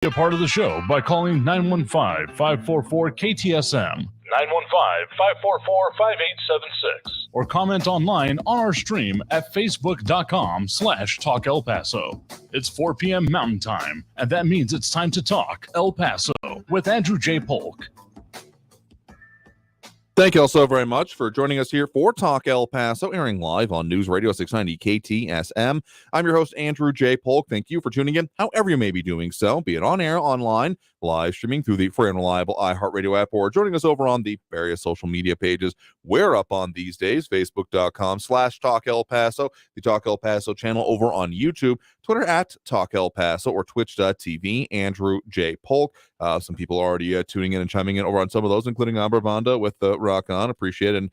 Be a part of the show by calling 915-544-KTSM, 915-544-5876, or comment online on our stream at facebook.com/Talk El Paso. It's 4 p.m. Mountain Time, and that means it's time to talk El Paso with Andrew J. Polk. Thank you all so very much for joining us here for Talk El Paso, airing live on News Radio 690 KTSM. I'm your host, Andrew J. Polk. Thank you for tuning in, however you may be doing so, be it on air, online, live streaming through the free and reliable iHeartRadio app, or joining us over on the various social media pages we're up on these days, facebook.com/Talk El Paso, the Talk El Paso channel over on YouTube, Twitter at Talk El Paso, or twitch.tv, Andrew J. Polk. Some people are already tuning in and chiming in over on some of those, including Amber Banda with Rock On. Appreciate it. And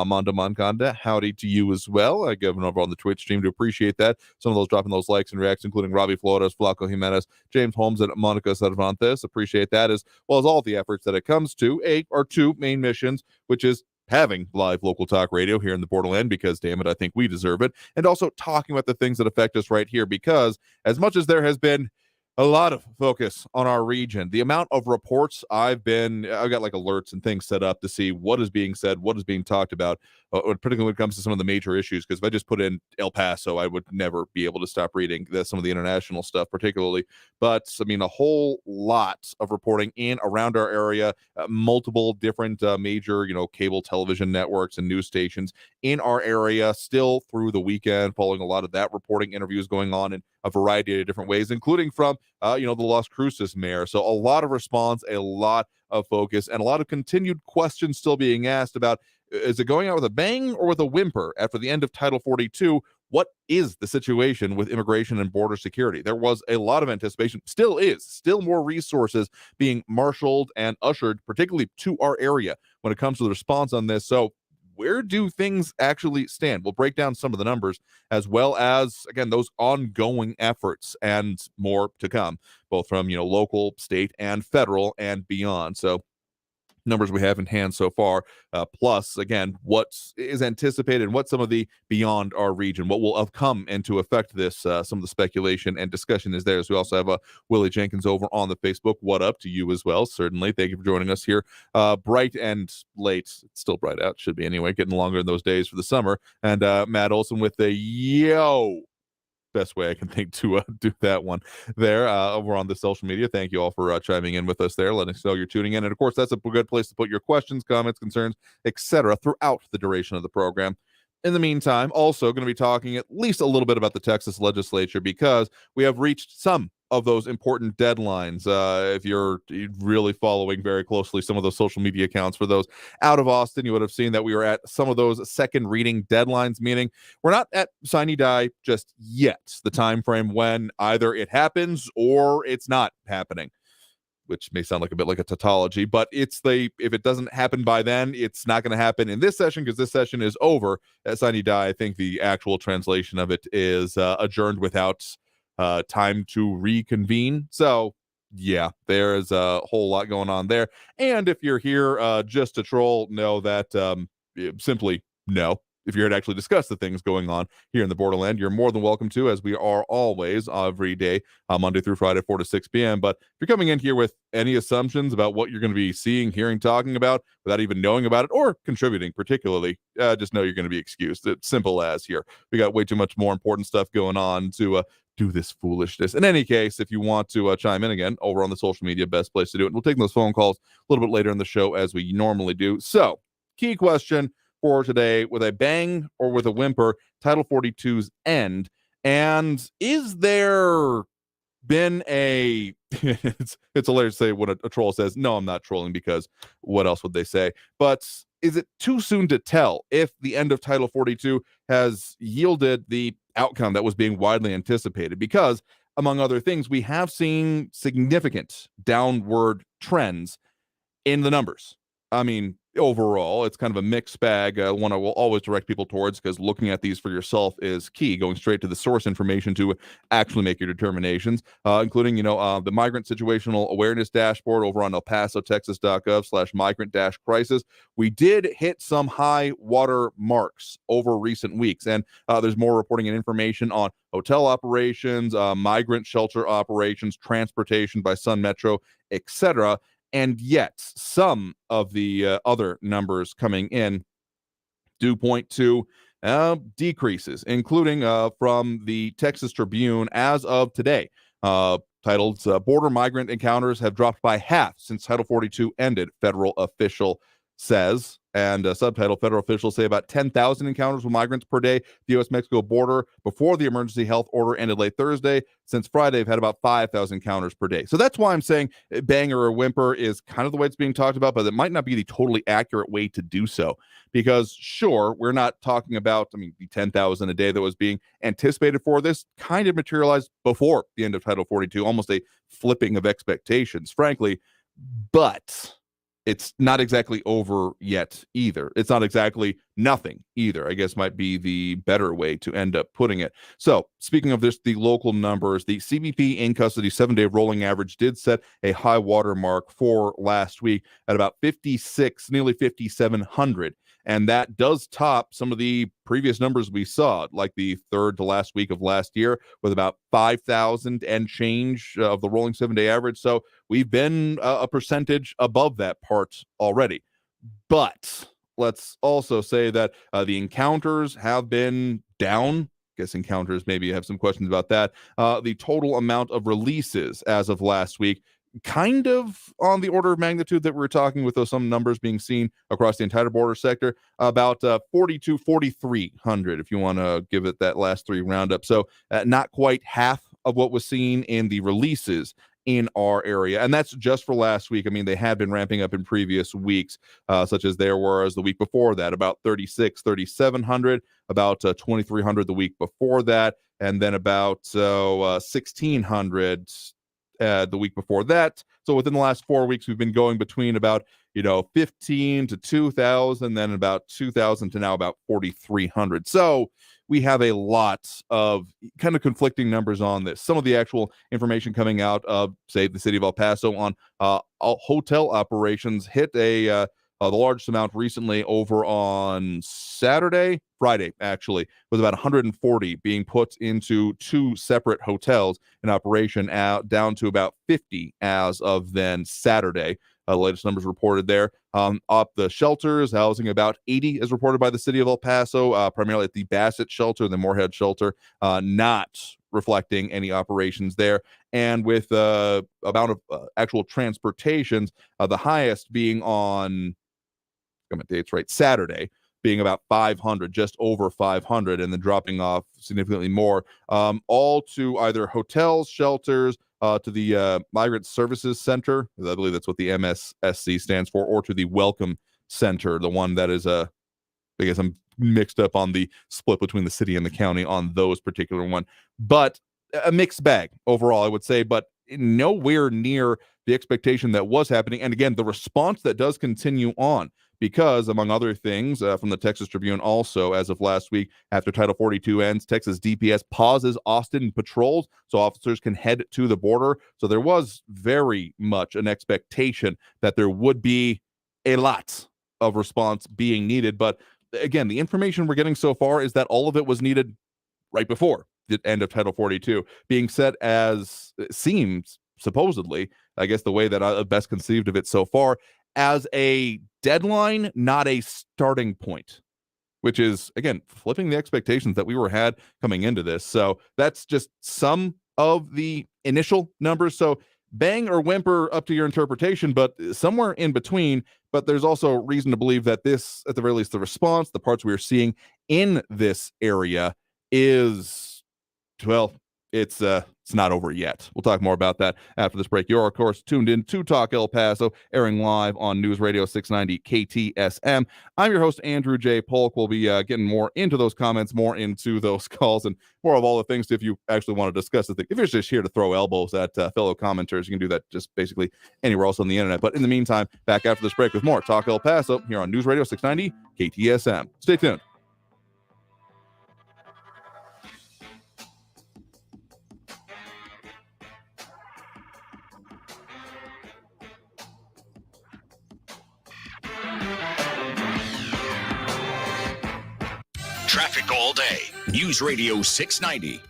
Manda Mankanda, howdy to you as well. I give them over on the Twitch stream to appreciate that. Some of those dropping those likes and reacts, including Robbie Flores, Flaco Jimenez, James Holmes, and Monica Cervantes. Appreciate that, as well as all the efforts that it comes to our two main missions, which is having live local talk radio here in the borderland, because damn it, I think we deserve it, and also talking about the things that affect us right here, because as much as there has been a lot of focus on our region, the amount of reports I've got like alerts and things set up to see what is being said, what is being talked about, particularly when it comes to some of the major issues. Because if I just put in El Paso, I would never be able to stop reading some of the international stuff, particularly. But I mean, a whole lot of reporting in around our area, multiple different major, cable television networks and news stations in our area still through the weekend, following a lot of that reporting, interviews going on in a variety of different ways, including from the Las Cruces mayor. So a lot of response, a lot of focus, and a lot of continued questions still being asked about, is it going out with a bang or with a whimper after the end of Title 42? What is the situation with immigration and border security? There was a lot of anticipation, still more resources being marshaled and ushered, particularly to our area when it comes to the response on this. So where do things actually stand? We'll break down some of the numbers, as well as, again, those ongoing efforts and more to come, both from, local, state, and federal and beyond. So numbers we have in hand so far, plus, again, what is anticipated and what some of the beyond our region, what will have come into effect this, some of the speculation and discussion is there. So we also have Willie Jenkins over on the Facebook. What up to you as well? Certainly. Thank you for joining us here. Bright and late. It's still bright out. Should be anyway. Getting longer in those days for the summer. And Matt Olson with the yo. Best way I can think to do that one there over on the social media. Thank you all for chiming in with us there, letting us know you're tuning in. And of course, that's a good place to put your questions, comments, concerns, etc. throughout the duration of the program. In the meantime, also going to be talking at least a little bit about the Texas Legislature, because we have reached some of those important deadlines. If you're really following very closely some of those social media accounts for those out of Austin, you would have seen that we were at some of those second reading deadlines, meaning we're not at sine die just yet, the time frame when either it happens or it's not happening, which may sound like a bit like a tautology, but if it doesn't happen by then, it's not going to happen in this session, because this session is over. At sine die, I think the actual translation of it is adjourned without time to reconvene. So yeah, there is a whole lot going on there. And if you're here just to troll, know that simply no. If you're here to actually discuss the things going on here in the borderland, you're more than welcome to, as we are always every day, Monday through Friday, 4 to 6 p.m. But if you're coming in here with any assumptions about what you're going to be seeing, hearing, talking about, without even knowing about it or contributing particularly, just know you're going to be excused. It's simple as here. We got way too much more important stuff going on to do this foolishness. In any case, if you want to chime in again over on the social media, best place to do it. We'll take those phone calls a little bit later in the show, as we normally do. So, key question for today: with a bang or with a whimper, Title 42's end. And is there been a it's hilarious to say when a troll says, no, I'm not trolling, because what else would they say? But is it too soon to tell if the end of Title 42 has yielded the outcome that was being widely anticipated? Because, among other things, we have seen significant downward trends in the numbers. I mean, overall, it's kind of a mixed bag. One I will always direct people towards, because looking at these for yourself is key, going straight to the source information to actually make your determinations, including, the migrant situational awareness dashboard over on elpasotexas.gov/migrant-crisis. We did hit some high water marks over recent weeks, and there's more reporting and information on hotel operations, migrant shelter operations, transportation by Sun Metro, etc. And yet, some of the other numbers coming in do point to decreases, including from the Texas Tribune as of today, titled Border Migrant Encounters Have Dropped by Half Since Title 42 Ended, federal official says. And subtitle, federal officials say about 10,000 encounters with migrants per day at the U.S.-Mexico border before the emergency health order ended late Thursday. Since Friday, they've had about 5,000 encounters per day. So that's why I'm saying banger or whimper is kind of the way it's being talked about, but it might not be the totally accurate way to do so. Because sure, we're not talking about, the 10,000 a day that was being anticipated for this kind of materialized before the end of Title 42, almost a flipping of expectations, frankly. But it's not exactly over yet either. It's not exactly nothing either, I guess might be the better way to end up putting it. So speaking of this, the local numbers, the CBP in custody 7-day rolling average did set a high water mark for last week at about 56, nearly 5,700. And that does top some of the previous numbers we saw, like the third to last week of last year, with about 5,000 and change of the rolling 7-day average. So we've been a percentage above that part already. But let's also say that the encounters have been down. I guess encounters, maybe you have some questions about that. The total amount of releases as of last week, kind of on the order of magnitude that we're talking, with those some numbers being seen across the entire border sector, about 4,300, if you want to give it that last three roundup. So not quite half of what was seen in the releases in our area. And that's just for last week. They had been ramping up in previous weeks, such as there was the week before that, about 3,700, about 2,300 the week before that, and then about 1,600 the week before that. So within the last 4 weeks, we've been going between about 15 to 2,000, then about 2,000 to now about 4,300. So we have a lot of kind of conflicting numbers on this. Some of the actual information coming out of, say, the city of El Paso on hotel operations hit the largest amount recently over on Friday, actually, was about 140 being put into two separate hotels in operation, down to about 50 as of then Saturday. The latest numbers reported there. Up the shelters, housing about 80 as reported by the city of El Paso, primarily at the Bassett shelter, the Moorhead shelter, not reflecting any operations there. And with amount of actual transportations, the highest being on, dates right, Saturday, being about 500, just over 500, and then dropping off significantly more, all to either hotels, shelters, to the Migrant Services Center, I believe that's what the MSSC stands for, or to the Welcome Center, the one that is I guess I'm mixed up on the split between the city and the county on those particular one. But a mixed bag overall, I would say, but nowhere near the expectation that was happening. And again, the response that does continue on, because, among other things, from the Texas Tribune also, as of last week, after Title 42 ends, Texas DPS pauses Austin patrols so officers can head to the border. So there was very much an expectation that there would be a lot of response being needed. But again, the information we're getting so far is that all of it was needed right before the end of Title 42, being set as, it seems, supposedly, I guess the way that I've best conceived of it so far, as a deadline, not a starting point, which is, again, flipping the expectations that we had coming into this. So that's just some of the initial numbers. So bang or whimper, up to your interpretation, but somewhere in between. But there's also reason to believe that this, at the very least, the response, the parts we are seeing in this area is, well, it's not over yet. We'll talk more about that after this break. You're, of course, tuned in to Talk El Paso, airing live on News Radio 690 KTSM. I'm your host, Andrew J. Polk. We'll be getting more into those comments, more into those calls, and more of all the things if you actually want to discuss the thing. If you're just here to throw elbows at fellow commenters, you can do that just basically anywhere else on the internet. But in the meantime, back after this break with more Talk El Paso here on News Radio 690 KTSM. Stay tuned. Traffic all day. News Radio 690.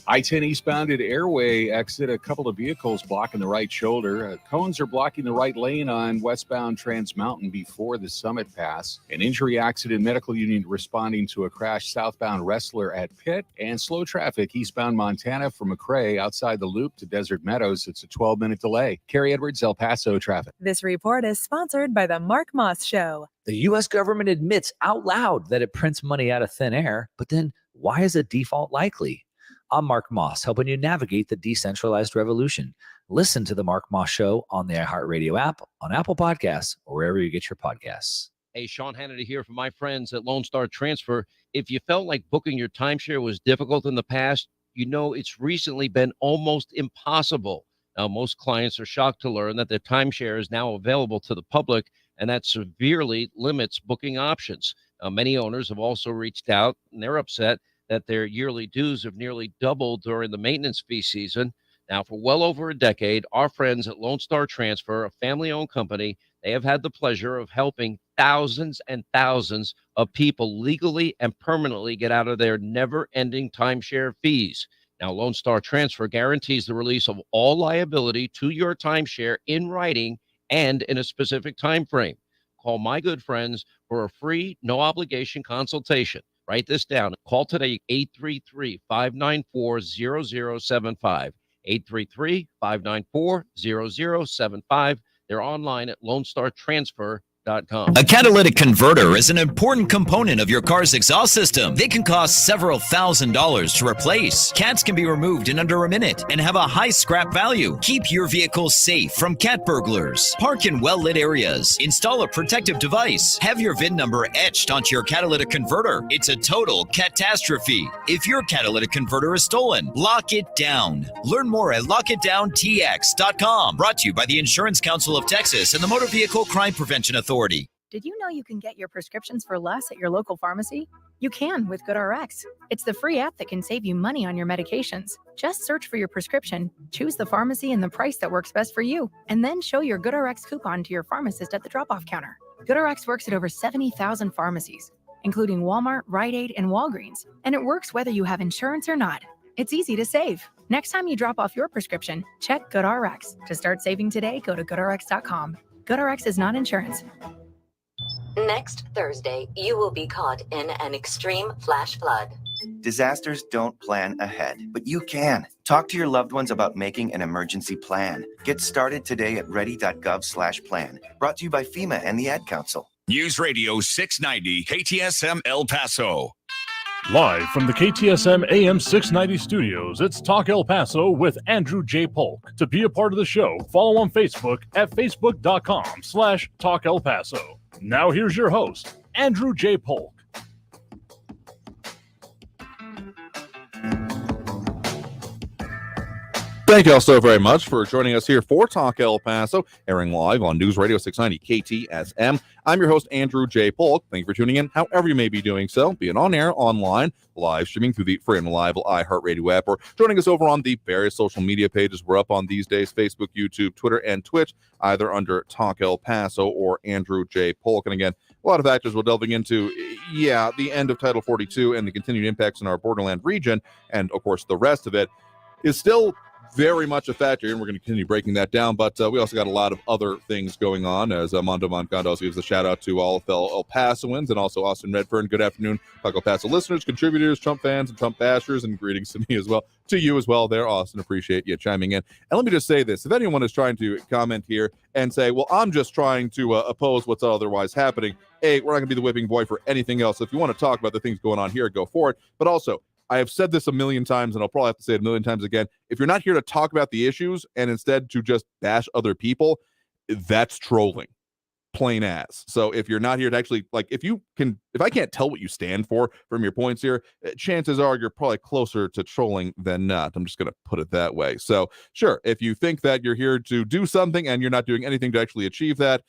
I-10 eastbound at Airway exit, a couple of vehicles blocking the right shoulder. Cones are blocking the right lane on westbound Trans Mountain before the Summit Pass. An injury accident medical unit responding to a crash southbound Wrestler at Pitt. And slow traffic eastbound Montana from McRae outside the Loop to Desert Meadows. It's a 12-minute delay. Carrie Edwards, El Paso traffic. This report is sponsored by the Mark Moss Show. The U.S. government admits out loud that it prints money out of thin air, but then why is a default likely? I'm Mark Moss, helping you navigate the decentralized revolution. Listen to the Mark Moss Show on the iHeartRadio app, on Apple Podcasts, or wherever you get your podcasts. Hey, Sean Hannity here from my friends at Lone Star Transfer. If you felt like booking your timeshare was difficult in the past, you know it's recently been almost impossible. Now, most clients are shocked to learn that their timeshare is now available to the public, and that severely limits booking options. Many owners have also reached out, and they're upset that their yearly dues have nearly doubled during the maintenance fee season. Now, for well over a decade, our friends at Lone Star Transfer, a family-owned company, they have had the pleasure of helping thousands and thousands of people legally and permanently get out of their never-ending timeshare fees. Now, Lone Star Transfer guarantees the release of all liability to your timeshare in writing and in a specific time frame. Call my good friends for a free, no-obligation consultation. Write this down. Call today, 833-594-0075. 833-594-0075. They're online at LoneStarTransfer.com. A catalytic converter is an important component of your car's exhaust system. They can cost several $1,000s to replace. Cats can be removed in under a minute and have a high scrap value. Keep your vehicle safe from cat burglars. Park in well-lit areas. Install a protective device. Have your VIN number etched onto your catalytic converter. It's a total catastrophe. If your catalytic converter is stolen, lock it down. Learn more at lockitdowntx.com. Brought to you by the Insurance Council of Texas and the Motor Vehicle Crime Prevention Authority. Did you know you can get your prescriptions for less at your local pharmacy? You can with GoodRx. It's the free app that can save you money on your medications. Just search for your prescription, choose the pharmacy and the price that works best for you, and then show your GoodRx coupon to your pharmacist at the drop-off counter. GoodRx works at over 70,000 pharmacies, including Walmart, Rite Aid, and Walgreens, and it works whether you have insurance or not. It's easy to save. Next time you drop off your prescription, check GoodRx. To start saving today, go to GoodRx.com. GoodRx is not insurance. Next Thursday, you will be caught in an extreme flash flood. Disasters don't plan ahead, but you can. Talk to your loved ones about making an emergency plan. Get started today at ready.gov/plan. Brought to you by FEMA and the Ad Council. News Radio 690 KTSM El Paso. Live from the KTSM AM 690 studios, it's Talk El Paso with Andrew J. Polk. To be a part of the show, follow on Facebook at facebook.com/Talk El Paso. Now here's your host, Andrew J. Polk. Thank you all so very much for joining us here for Talk El Paso, airing live on News Radio 690 KTSM. I'm your host, Andrew J. Polk. Thank you for tuning in, however you may be doing so, be it on air, online, live streaming through the free and reliable iHeartRadio app, or joining us over on the various social media pages we're up on these days, Facebook, YouTube, Twitter, and Twitch, either under Talk El Paso or Andrew J. Polk. And again, a lot of factors we're delving into, the end of Title 42 and the continued impacts in our borderland region, and of course the rest of it is still very much a factor, and we're going to continue breaking that down. But we also got a lot of other things going on, as Mondo Montgomery also gives a shout out to all fellow El Pasoans and also Austin Redfern. Good afternoon, Talk El Paso listeners, contributors, Trump fans, and Trump bashers, and greetings to me as well, to you as well there, Austin. Appreciate you chiming in. And let me just say this: if anyone is trying to comment here and say, well, I'm just trying to oppose what's otherwise happening, we're not going to be the whipping boy for anything else. So if you want to talk about the things going on here, go for it. But also, I have said this a million times, and I'll probably have to say it a million times again. If you're not here to talk about the issues and instead to just bash other people, that's trolling. Plain as. So if you're not here to actually, like, if I can't tell what you stand for from your points here, chances are you're probably closer to trolling than not. I'm just going to put it that way. So sure, if you think that you're here to do something and you're not doing anything to actually achieve that,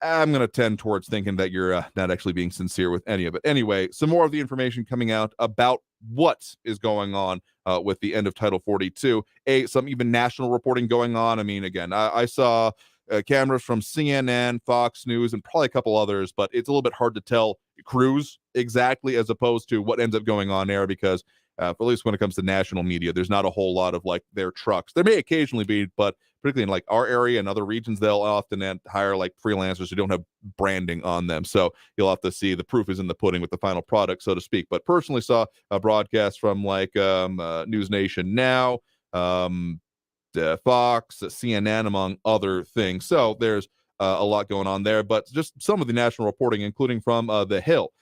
I'm going to tend towards thinking that you're not actually being sincere with any of it. Anyway, some more of the information coming out about what is going on with the end of Title 42. Some even national reporting going on. I mean, again, I saw cameras from CNN, Fox News, and probably a couple others, but it's a little bit hard to tell crews exactly as opposed to what ends up going on there because at least when it comes to national media, there's not a whole lot of like their trucks. There may occasionally be, but particularly in like our area and other regions, they'll often hire like freelancers who don't have branding on them. So you'll have to see the proof is in the pudding with the final product, so to speak. But personally saw a broadcast from like News Nation Now, Fox, CNN, among other things. So there's a lot going on there, but just some of the national reporting, including from The Hill.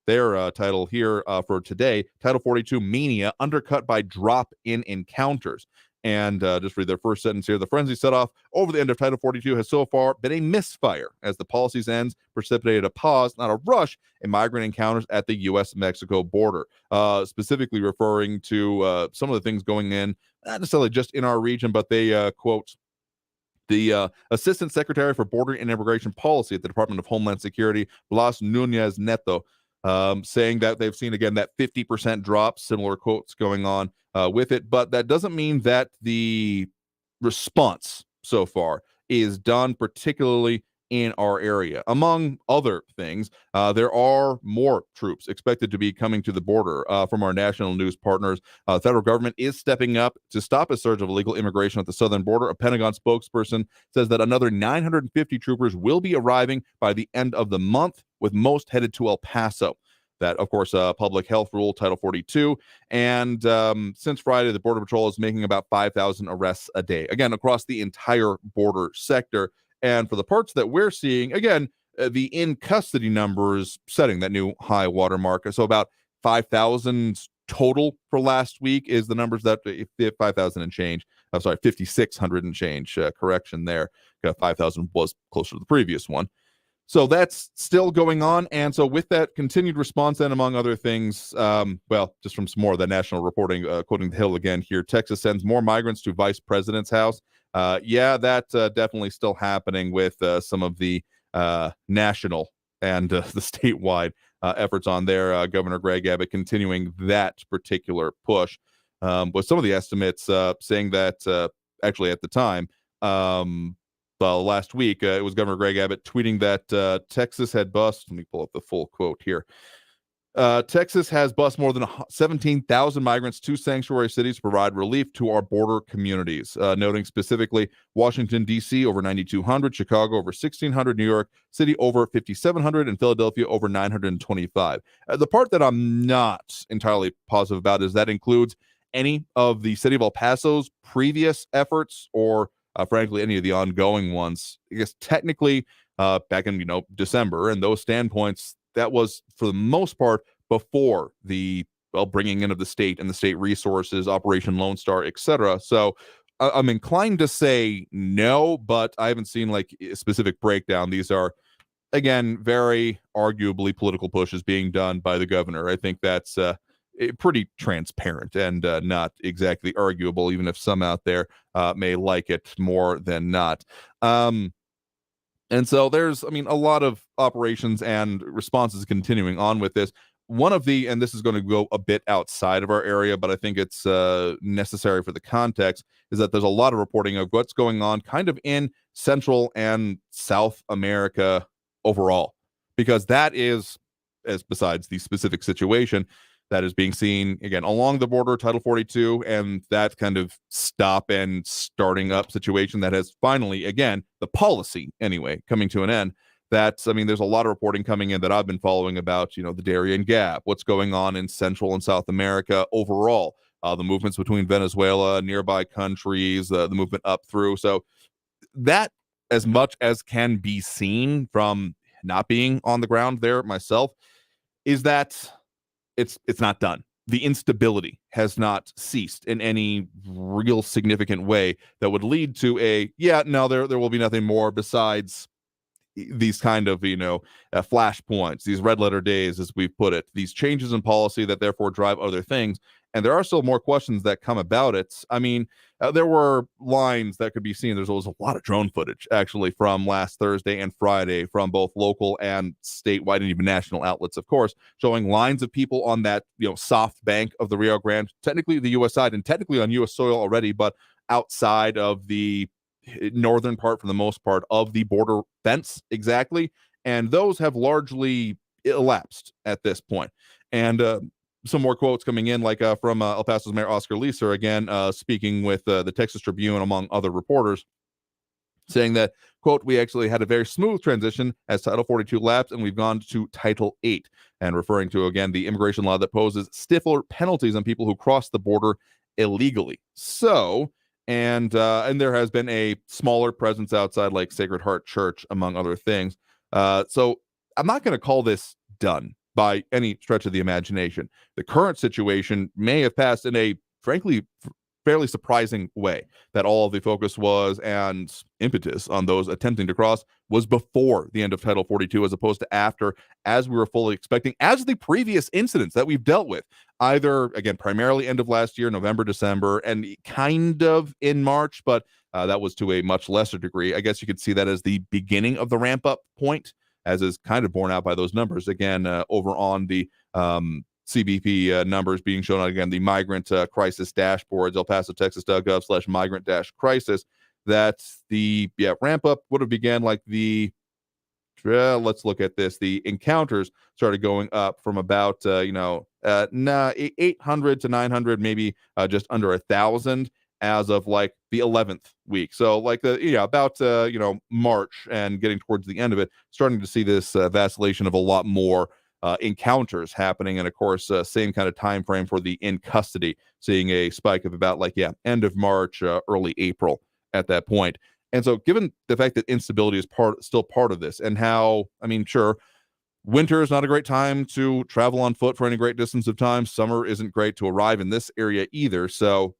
Their title here for today, Title 42 Mania Undercut by Drop in Encounters. And just read their first sentence here. The frenzy set off over the end of Title 42 has so far been a misfire as the policy's ends precipitated a pause, not a rush, in migrant encounters at the U.S.-Mexico border, specifically referring to some of the things going in, not necessarily just in our region, but they quote the Assistant Secretary for Border and Immigration Policy at the Department of Homeland Security, Blas Nunez Neto, saying that they've seen, again, that 50% drop, similar quotes going on with it. But that doesn't mean that the response so far is done, particularly in our area. Among other things, there are more troops expected to be coming to the border from our national news partners. The federal government is stepping up to stop a surge of illegal immigration at the southern border. A Pentagon spokesperson says that another 950 troopers will be arriving by the end of the month, with most headed to El Paso. That, of course, public health rule, Title 42. And since Friday, the Border Patrol is making about 5,000 arrests a day, again, across the entire border sector. And for the parts that we're seeing, again, the in-custody number is setting that new high water mark. So about 5,000 total for last week is the numbers that 5,000 and change. I'm sorry, 5,600 and change. Correction there. 5,000 was closer to the previous one. So that's still going on. And so with that continued response, and among other things, well, just from some more of the national reporting, quoting The Hill again here, Texas sends more migrants to vice president's house. Yeah, that's definitely still happening with some of the national and the statewide efforts on there. Governor Greg Abbott continuing that particular push. With some of the estimates saying that actually at the time, last week, it was Governor Greg Abbott tweeting that Texas had bused. Let me pull up the full quote here. Texas has bused more than 17,000 migrants to sanctuary cities to provide relief to our border communities, noting specifically Washington, D.C. over 9,200, Chicago over 1,600, New York City over 5,700, and Philadelphia over 925. The part that I'm not entirely positive about is that includes any of the city of El Paso's previous efforts or frankly, any of the ongoing ones. I guess technically back in, December, and those standpoints, that was for the most part before the bringing in of the state and the state resources, Operation Lone Star, etc. So I'm inclined to say no, but I haven't seen like a specific breakdown. These are, again, very arguably political pushes being done by the governor. I think that's pretty transparent and not exactly arguable, even if some out there may like it more than not. And so there's, a lot of operations and responses continuing on with this. One of the, and this is going to go a bit outside of our area, but I think it's necessary for the context, is that there's a lot of reporting of what's going on kind of in Central and South America overall, because that is, as besides the specific situation, that is being seen, again, along the border, Title 42, and that kind of stop and starting up situation that has finally, again, the policy, anyway, coming to an end. That's, there's a lot of reporting coming in that I've been following about, the Darien Gap, what's going on in Central and South America overall, the movements between Venezuela, nearby countries, the movement up through. So that, as much as can be seen from not being on the ground there myself, is that it's not done. the instability has not ceased in any real significant way that would lead to there will be nothing more besides these kind of, flashpoints, these red letter days, as we've put it, these changes in policy that therefore drive other things. And there are still more questions that come about it. I mean, there were lines that could be seen. There's always a lot of drone footage, actually, from last Thursday and Friday from both local and statewide and even national outlets, of course, showing lines of people on that, soft bank of the Rio Grande, technically the U.S. side and technically on U.S. soil already, but outside of the northern part, for the most part, of the border fence, exactly. And those have largely elapsed at this point. And some more quotes coming in, like from El Paso's Mayor Oscar Leeser, again, speaking with the Texas Tribune, among other reporters, saying that, quote, "We actually had a very smooth transition as Title 42 lapsed, and we've gone to Title 8, and referring to, again, the immigration law that poses stiffer penalties on people who cross the border illegally. So, and there has been a smaller presence outside, like Sacred Heart Church, among other things. So I'm not going to call this done by any stretch of the imagination. The current situation may have passed in a, frankly, fairly surprising way, that all of the focus was and impetus on those attempting to cross was before the end of Title 42 as opposed to after, as we were fully expecting, as the previous incidents that we've dealt with, either, again, primarily end of last year, November, December, and kind of in March, but that was to a much lesser degree. I guess you could see that as the beginning of the ramp-up point, as is kind of borne out by those numbers. Again, over on the CBP numbers being shown on, again, the migrant crisis dashboards, El Paso, Texas.gov/migrant-crisis, that the ramp up would have began like the, let's look at this. The encounters started going up from about, 800 to 900, maybe just under 1,000 as of like the 11th week. So like about March and getting towards the end of it, starting to see this vacillation of a lot more encounters happening. And of course, same kind of time frame for the in custody, seeing a spike of about end of March, early April at that point. And so given the fact that instability is still part of this, and how, I mean, sure, winter is not a great time to travel on foot for any great distance of time. Summer isn't great to arrive in this area either. So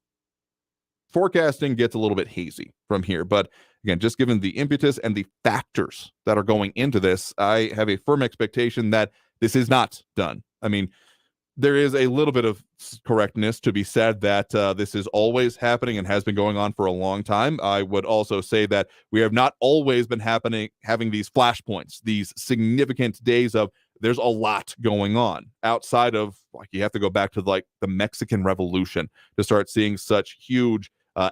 forecasting gets a little bit hazy from here. But again, just given the impetus and the factors that are going into this, I have a firm expectation that this is not done. I mean, there is a little bit of correctness to be said that this is always happening and has been going on for a long time. I would also say that we have not always been having these flashpoints, these significant days of there's a lot going on outside of, like, you have to go back to like the Mexican Revolution to start seeing such huge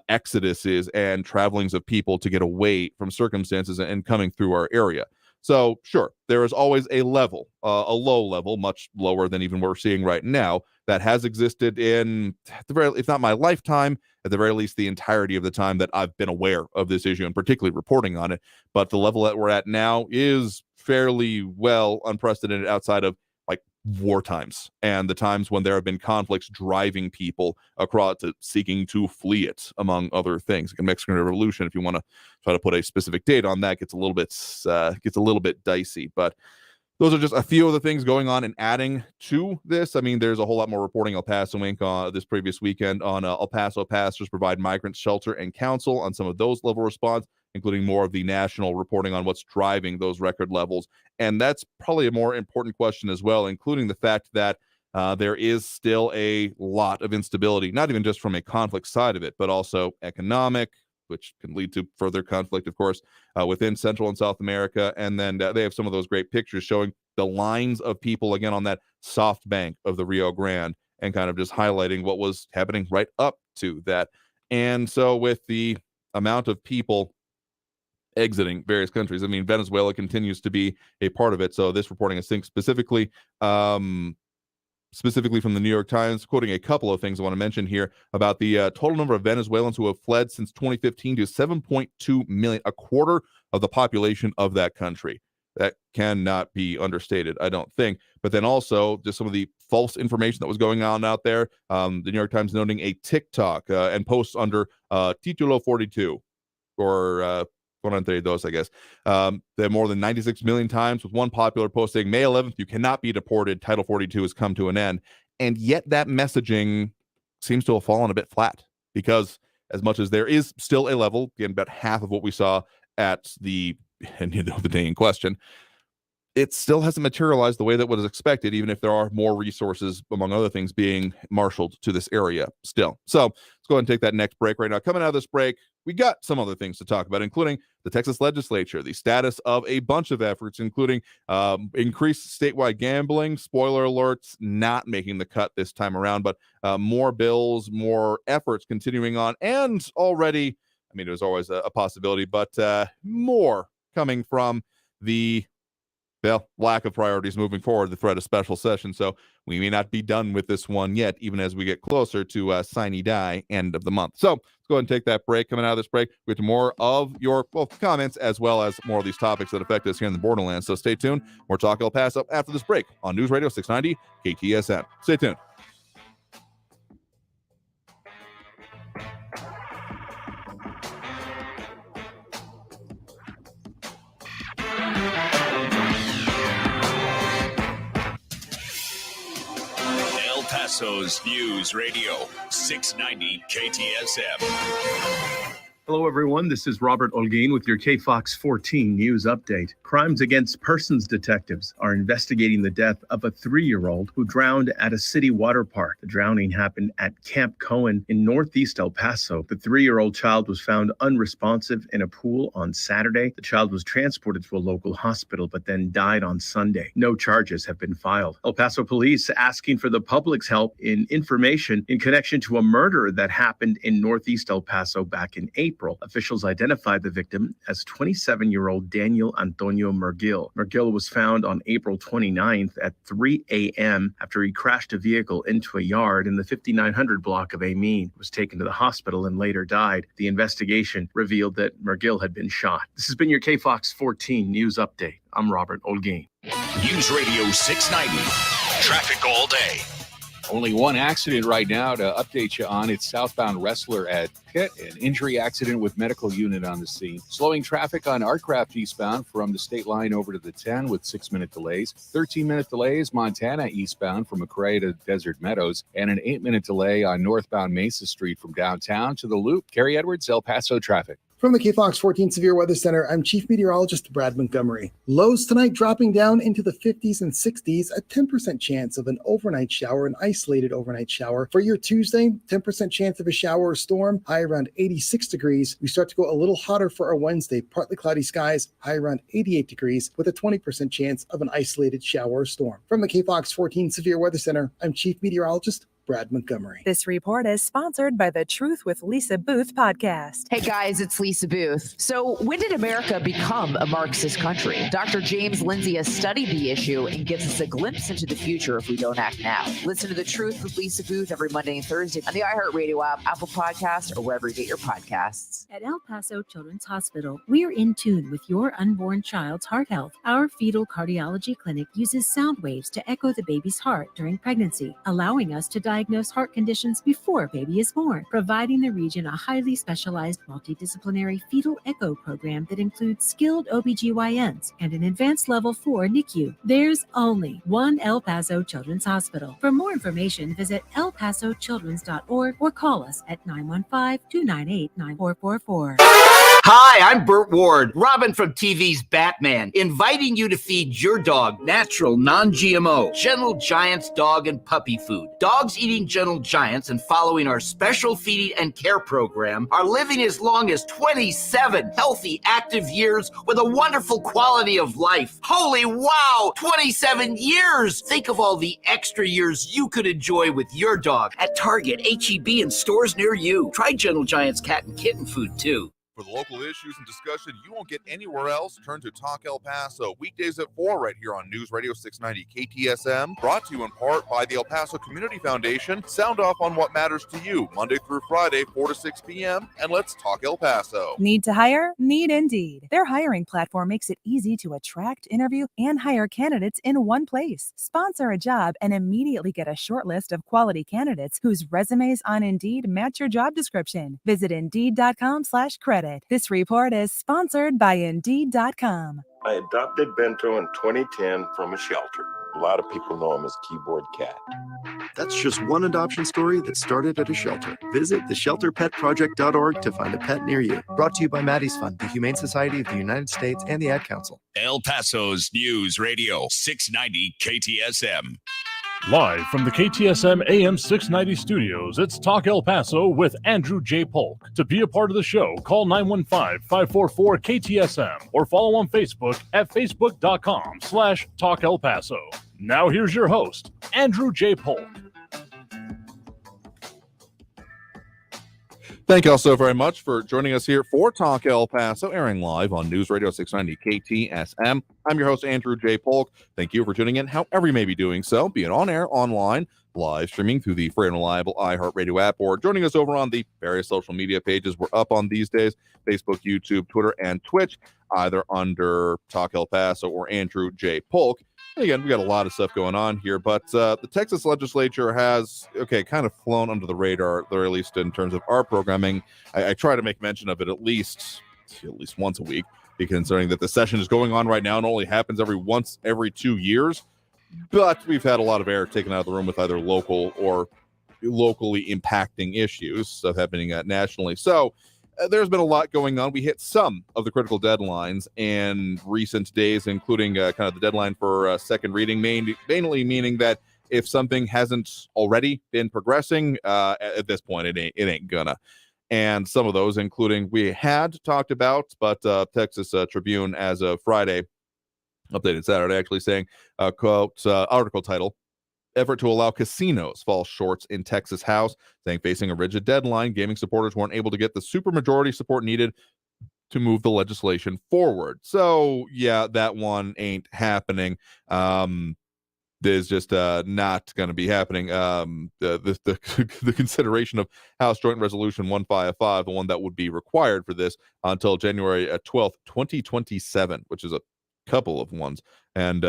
exoduses and travelings of people to get away from circumstances and coming through our area. So sure, there is always a level, a low level, much lower than even what we're seeing right now, that has existed in, at the very, if not my lifetime, at the very least the entirety of the time that I've been aware of this issue and particularly reporting on it. But the level that we're at now is fairly well unprecedented outside of like war times and the times when there have been conflicts driving people across to seeking to flee it, among other things. Like the Mexican Revolution, if you want to try to put a specific date on that, gets a little bit dicey. But those are just a few of the things going on and adding to this. I mean, there's a whole lot more reporting. El Paso Inc. This previous weekend on El Paso pastors provide migrants shelter and counsel on some of those level response, including more of the national reporting on what's driving those record levels. And that's probably a more important question as well, including the fact that there is still a lot of instability, not even just from a conflict side of it, but also economic, which can lead to further conflict, of course, within Central and South America. And then they have some of those great pictures showing the lines of people, again, on that soft bank of the Rio Grande, and kind of just highlighting what was happening right up to that. And so with the amount of people exiting various countries, I mean, Venezuela continues to be a part of it. So this reporting, I think, specifically from the New York Times, quoting a couple of things I want to mention here about the total number of Venezuelans who have fled since 2015 to 7.2 million, a quarter of the population of that country. That cannot be understated, I don't think. But then also just some of the false information that was going on out there. The New York Times noting a TikTok and posts under Titulo 42 or 132, I guess. They're more than 96 million times, with one popular post saying, May 11th, you cannot be deported. Title 42 has come to an end. And yet that messaging seems to have fallen a bit flat, because as much as there is still a level, again, about half of what we saw at the day in question, it still hasn't materialized the way that was expected, even if there are more resources, among other things, being marshaled to this area still. So let's go ahead and take that next break right now. Coming out of this break, we got some other things to talk about, including the Texas Legislature, the status of a bunch of efforts, including increased statewide gambling. Spoiler alerts, not making the cut this time around, but more bills, more efforts continuing on, and already, I mean, it was always a possibility, but more coming from the lack of priorities moving forward, the threat of special session. So we may not be done with this one yet, even as we get closer to sine die end of the month. So let's go ahead and take that break. Coming out of this break, we get to more of your comments, as well as more of these topics that affect us here in the borderlands. So stay tuned. More Talk El Paso after this break on News Radio 690 KTSM. Stay tuned. El Paso's News Radio 690 KTSM. Hello, everyone. This is Robert Olguin with your KFOX 14 News Update. Crimes Against Persons detectives are investigating the death of a 3-year-old who drowned at a city water park. The drowning happened at Camp Cohen in northeast El Paso. The 3-year-old child was found unresponsive in a pool on Saturday. The child was transported to a local hospital, but then died on Sunday. No charges have been filed. El Paso police asking for the public's help in information in connection to a murder that happened in northeast El Paso back in April. Officials identified the victim as 27-year-old Daniel Antonio Mergil. Mergil was found on April 29th at 3 a.m. after he crashed a vehicle into a yard in the 5900 block of Amin. He was taken to the hospital and later died. The investigation revealed that Mergil had been shot. This has been your KFOX 14 News Update. I'm Robert Olguin. News Radio 690. Traffic all day. Only one accident right now to update you on. It's southbound Wrestler at Pitt, an injury accident with medical unit on the scene. Slowing traffic on Artcraft eastbound from the state line over to the 10 with 6-minute delays. 13-minute delays Montana eastbound from McRae to Desert Meadows. And an 8-minute delay on northbound Mesa Street from downtown to the Loop. Carrie Edwards, El Paso traffic. From the KFOX 14 Severe Weather Center, I'm Chief Meteorologist Brad Montgomery. Lows tonight dropping down into the 50s and 60s, a 10% chance of an overnight shower, an isolated overnight shower. For your Tuesday, 10% chance of a shower or storm, high around 86 degrees. We start to go a little hotter for our Wednesday, partly cloudy skies, high around 88 degrees, with a 20% chance of an isolated shower or storm. From the KFOX 14 Severe Weather Center, I'm Chief Meteorologist Brad Montgomery. This report is sponsored by the Truth with Lisa Booth podcast. Hey guys, it's Lisa Booth. So when did America become a Marxist country? Dr. James Lindsay has studied the issue and gives us a glimpse into the future if we don't act now. Listen to the Truth with Lisa Booth every Monday and Thursday on the iHeartRadio app, Apple Podcasts, or wherever you get your podcasts. At El Paso Children's Hospital, we are in tune with your unborn child's heart health. Our fetal cardiology clinic uses sound waves to echo the baby's heart during pregnancy, allowing us to diagnose heart conditions before baby is born, providing the region a highly specialized multidisciplinary fetal echo program that includes skilled OBGYNs and an advanced level 4 NICU. There's only one El Paso Children's Hospital. For more information, visit elpasochildrens.org or call us at 915-298-9444. Hi, I'm Burt Ward, Robin from TV's Batman, inviting you to feed your dog natural, non-GMO, Gentle Giants dog and puppy food. Dogs eating Gentle Giants and following our special feeding and care program are living as long as 27 healthy, active years with a wonderful quality of life. Holy wow, 27 years! Think of all the extra years you could enjoy with your dog at Target, H-E-B, and stores near you. Try Gentle Giants cat and kitten food, too. For the local issues and discussion you won't get anywhere else, turn to Talk El Paso, weekdays at 4 right here on News Radio 690 KTSM, brought to you in part by the El Paso Community Foundation. Sound off on what matters to you, Monday through Friday, 4 to 6 p.m., and let's talk El Paso. Need to hire? Need Indeed. Their hiring platform makes it easy to attract, interview, and hire candidates in one place. Sponsor a job and immediately get a short list of quality candidates whose resumes on Indeed match your job description. Visit Indeed.com/credit. This report is sponsored by Indeed.com. I adopted Bento in 2010 from a shelter. A lot of people know him as Keyboard Cat. That's just one adoption story that started at a shelter. Visit theshelterpetproject.org to find a pet near you. Brought to you by Maddie's Fund, the Humane Society of the United States, and the Ad Council. El Paso's News Radio 690 KTSM. Live from the KTSM AM 690 studios, it's Talk El Paso with Andrew J. Polk. To be a part of the show, call 915-544-KTSM or follow on Facebook at facebook.com/Talk El Paso. Now here's your host, Andrew J. Polk. Thank you all so very much for joining us here for Talk El Paso, airing live on News Radio 690 KTSM. I'm your host, Andrew J. Polk. Thank you for tuning in, however you may be doing so, be it on air, online, live streaming through the free and reliable iHeartRadio app, or joining us over on the various social media pages we're up on these days, Facebook, YouTube, Twitter, and Twitch, either under Talk El Paso or Andrew J. Polk. And again, we got a lot of stuff going on here, but the Texas Legislature has, kind of flown under the radar, or at least in terms of our programming. I try to make mention of it at least once a week, considering that the session is going on right now and only happens every 2 years. But we've had a lot of air taken out of the room with either local or locally impacting issues, stuff happening nationally. So there's been a lot going on. We hit some of the critical deadlines in recent days, including kind of the deadline for second reading, mainly meaning that if something hasn't already been progressing, at this point, it ain't gonna. And some of those, including we had talked about, but Texas Tribune as of Friday, updated Saturday, actually saying, quote, article title, effort to allow casinos falls short in Texas House, saying facing a rigid deadline, gaming supporters weren't able to get the supermajority support needed to move the legislation forward. So, yeah, that one ain't happening. There's just not going to be happening. The consideration of House Joint Resolution 155, the one that would be required for this until January 12th, 2027, which is a couple of ones. And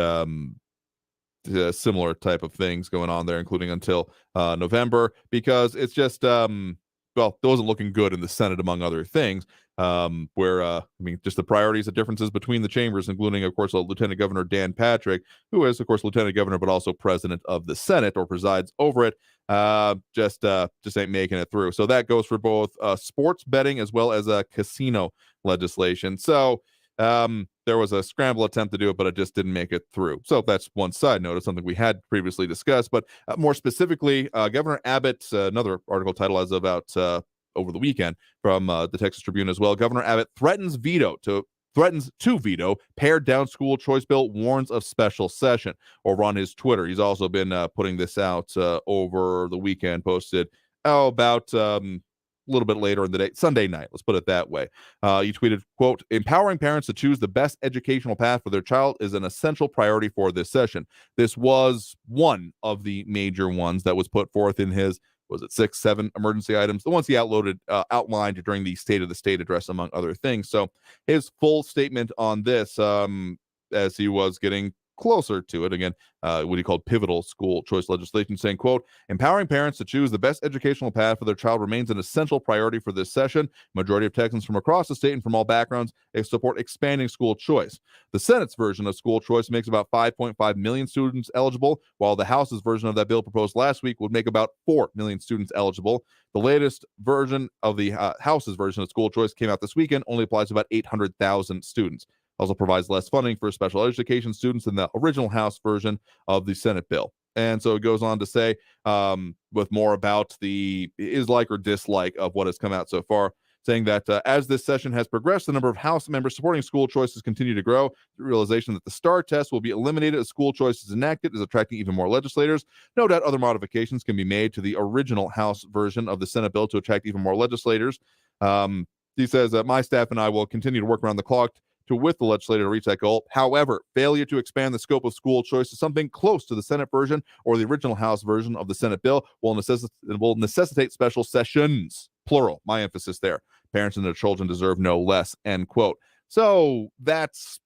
similar type of things going on there, including until November, because it's just it wasn't looking good in the Senate, among other things, where just the priorities, the differences between the chambers, including, of course, Lieutenant Governor Dan Patrick, who is, of course, Lieutenant Governor, but also President of the Senate, or presides over it, just ain't making it through. So that goes for both sports betting as well as casino legislation. So there was a scramble attempt to do it, but it just didn't make it through. So that's one side note of something we had previously discussed. But more specifically, Governor Abbott, another article title as about over the weekend from the Texas Tribune as well. Governor Abbott threatens to veto pared down school choice bill, warns of special session. Over on his Twitter, he's also been putting this out over the weekend, posted about a little bit later in the day, Sunday night, let's put it that way. You tweeted, quote, empowering parents to choose the best educational path for their child is an essential priority for this session. This was one of the major ones that was put forth in his, 6-7 emergency items, the ones he outlined during the State of the State address, among other things. So his full statement on this, as he was getting closer to it, again, what he called pivotal school choice legislation, saying, quote, empowering parents to choose the best educational path for their child remains an essential priority for this session. Majority of Texans from across the state and from all backgrounds support expanding school choice. The Senate's version of school choice makes about 5.5 million students eligible, while the House's version of that bill proposed last week would make about 4 million students eligible. The latest version of the House's version of school choice came out this weekend, only applies to about 800,000 students. Also provides less funding for special education students than the original House version of the Senate bill. And so it goes on to say, with more about the is like or dislike of what has come out so far, saying that as this session has progressed, the number of House members supporting school choices continue to grow. The realization that the STAR test will be eliminated as school choice is enacted is attracting even more legislators. No doubt other modifications can be made to the original House version of the Senate bill to attract even more legislators. He says, my staff and I will continue to work around the clock with the legislature to reach that goal. However, failure to expand the scope of school choice to something close to the Senate version or the original House version of the Senate bill will necessitate special sessions, plural, my emphasis there. Parents and their children deserve no less, end quote. So that's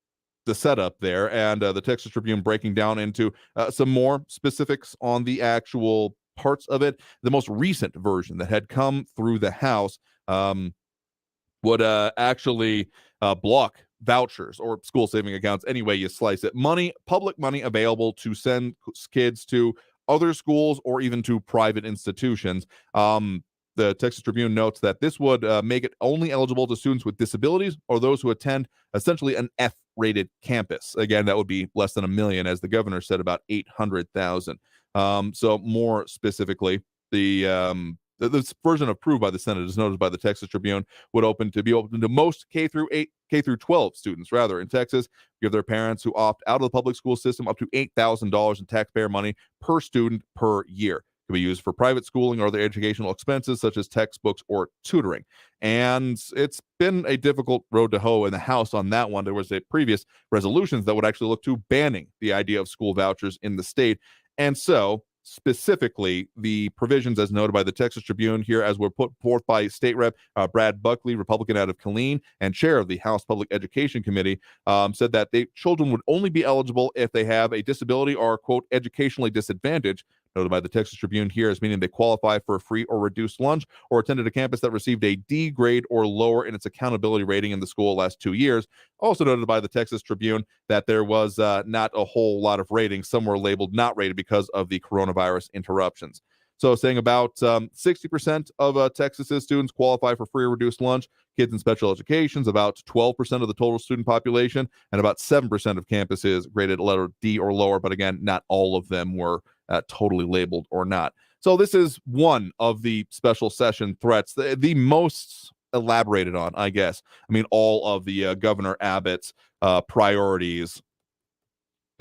the setup there, and the Texas Tribune breaking down into some more specifics on the actual parts of it. The most recent version that had come through the House would actually block vouchers or school saving accounts, any way you slice it. Money, public money available to send kids to other schools or even to private institutions. The Texas Tribune notes that this would make it only eligible to students with disabilities or those who attend essentially an F-rated campus. Again, that would be less than 1 million, as the governor said, about 800,000. So more specifically, this version approved by the Senate, as noted by the Texas Tribune, would be open to most K through 12 students, rather, in Texas. Give their parents who opt out of the public school system up to $8,000 in taxpayer money per student per year. Can be used for private schooling or other educational expenses such as textbooks or tutoring. And it's been a difficult road to hoe in the House on that one. There was a previous resolutions that would actually look to banning the idea of school vouchers in the state. And so specifically the provisions as noted by the Texas Tribune here, as were put forth by State Rep Brad Buckley, Republican out of Killeen, and chair of the House Public Education Committee, said that children would only be eligible if they have a disability or, quote, educationally disadvantaged. Noted by the Texas Tribune here as meaning they qualify for a free or reduced lunch or attended a campus that received a D grade or lower in its accountability rating in the school last 2 years. Also noted by the Texas Tribune that there was not a whole lot of ratings. Some were labeled not rated because of the coronavirus interruptions. So saying about 60% of Texas's students qualify for free or reduced lunch. Kids in special educations, about 12% of the total student population, and about 7% of campuses graded letter D or lower. But again, not all of them were totally labeled or not. So this is one of the special session threats, the most elaborated on, I guess. I mean, all of the Governor Abbott's priorities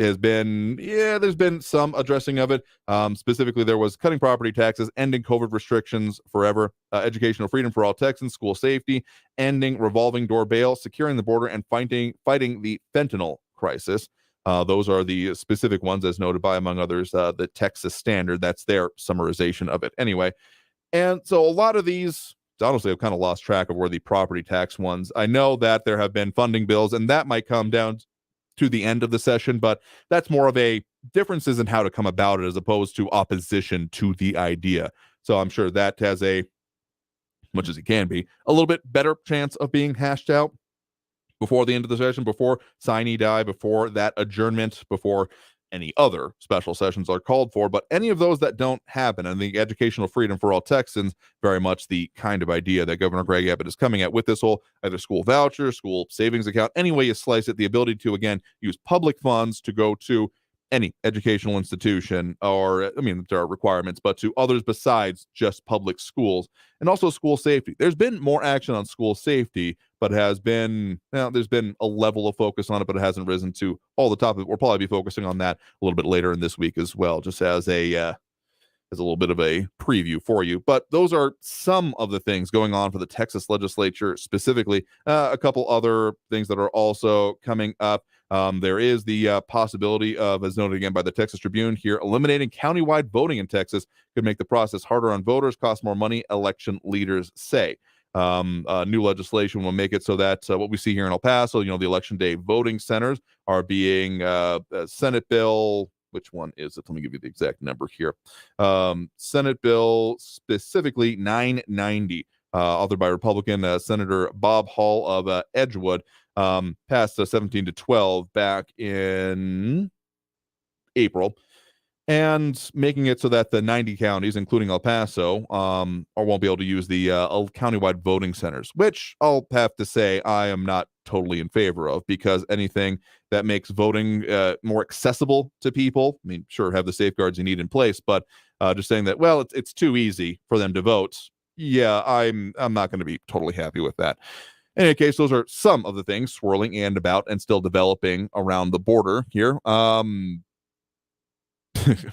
has been, there's been some addressing of it. Specifically, there was cutting property taxes, ending COVID restrictions forever, educational freedom for all Texans, school safety, ending revolving door bail, securing the border, and fighting the fentanyl crisis. Those are the specific ones, as noted by, among others, the Texas Standard. That's their summarization of it anyway. And so a lot of these, honestly, I've kind of lost track of where the property tax ones. I know that there have been funding bills, and that might come down to the end of the session, but that's more of a differences in how to come about it as opposed to opposition to the idea. So I'm sure that has a, much as it can be, a little bit better chance of being hashed out before the end of the session, before sine die, before that adjournment, before any other special sessions are called for. But any of those that don't happen, and the educational freedom for all Texans, very much the kind of idea that Governor Greg Abbott is coming at with this whole either school voucher, school savings account, any way you slice it, the ability to, again, use public funds to go to any educational institution, or, I mean, there are requirements, but to others besides just public schools, and also school safety. There's been more action on school safety, but there's been a level of focus on it, but it hasn't risen to all the top of it. We'll probably be focusing on that a little bit later in this week as well, just as a little bit of a preview for you. But those are some of the things going on for the Texas Legislature specifically. A couple other things that are also coming up. There is the possibility of, as noted again by the Texas Tribune here, eliminating countywide voting in Texas could make the process harder on voters, cost more money, election leaders say. New legislation will make it so that what we see here in El Paso, the election day voting centers are being Senate bill. Which one is it? Let me give you the exact number here. Senate bill specifically 990, authored by Republican Senator Bob Hall of Edgewood, passed 17-12 back in April, and making it so that the 90 counties, including El Paso, won't be able to use the countywide voting centers, which I'll have to say I am not totally in favor of, because anything that makes voting more accessible to people, I mean, sure, have the safeguards you need in place, but just saying that, well, it's too easy for them to vote, yeah, I'm not going to be totally happy with that. In any case, those are some of the things swirling and about and still developing around the border here.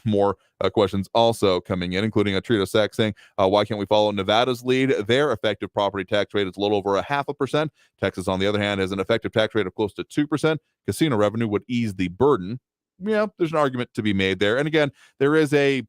More questions also coming in, including a Trito Sack saying, why can't we follow Nevada's lead? Their effective property tax rate is a little over 0.5%. Texas, on the other hand, has an effective tax rate of close to 2%. Casino revenue would ease the burden. Yeah, there's an argument to be made there. And again, there is a,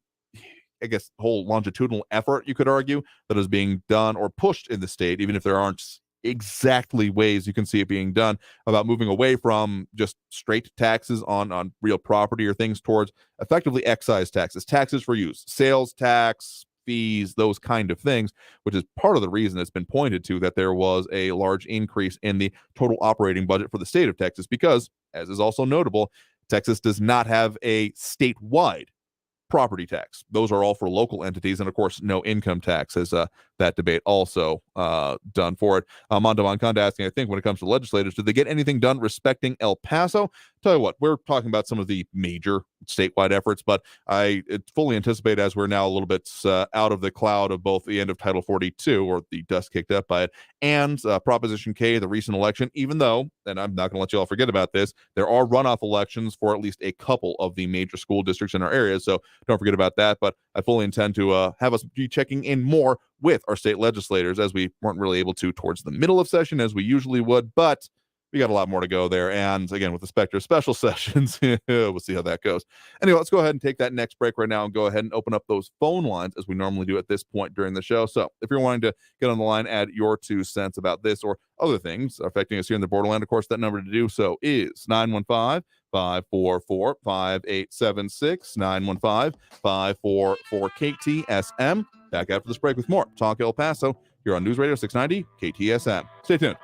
I guess, whole longitudinal effort, you could argue, that is being done or pushed in the state, even if there aren't exactly ways you can see it being done, about moving away from just straight taxes on real property or things towards effectively excise taxes for use, sales tax, fees, those kind of things, which is part of the reason it's been pointed to that there was a large increase in the total operating budget for the state of Texas because, as is also notable, Texas does not have a statewide property tax. Those are all for local entities, and of course, no income tax is that debate also done for it. Mondo Moncada asking, I think when it comes to legislators, did they get anything done respecting El Paso? Tell you what, we're talking about some of the major statewide efforts, but I fully anticipate as we're now a little bit out of the cloud of both the end of Title 42, or the dust kicked up by it, and Proposition K, the recent election, even though, and I'm not going to let you all forget about this, there are runoff elections for at least a couple of the major school districts in our area, so don't forget about that. But I fully intend to have us be checking in more with our state legislators, as we weren't really able to towards the middle of session as we usually would, but we got a lot more to go there. And again, with the Spectre special sessions, we'll see how that goes. Anyway, let's go ahead and take that next break right now and go ahead and open up those phone lines as we normally do at this point during the show. So if you're wanting to get on the line, add your 2 cents about this or other things affecting us here in the borderland, of course, that number to do so is 915-544-5876, 915-544-KTSM. Back after this break with more Talk El Paso here on News Radio 690 KTSM. Stay tuned.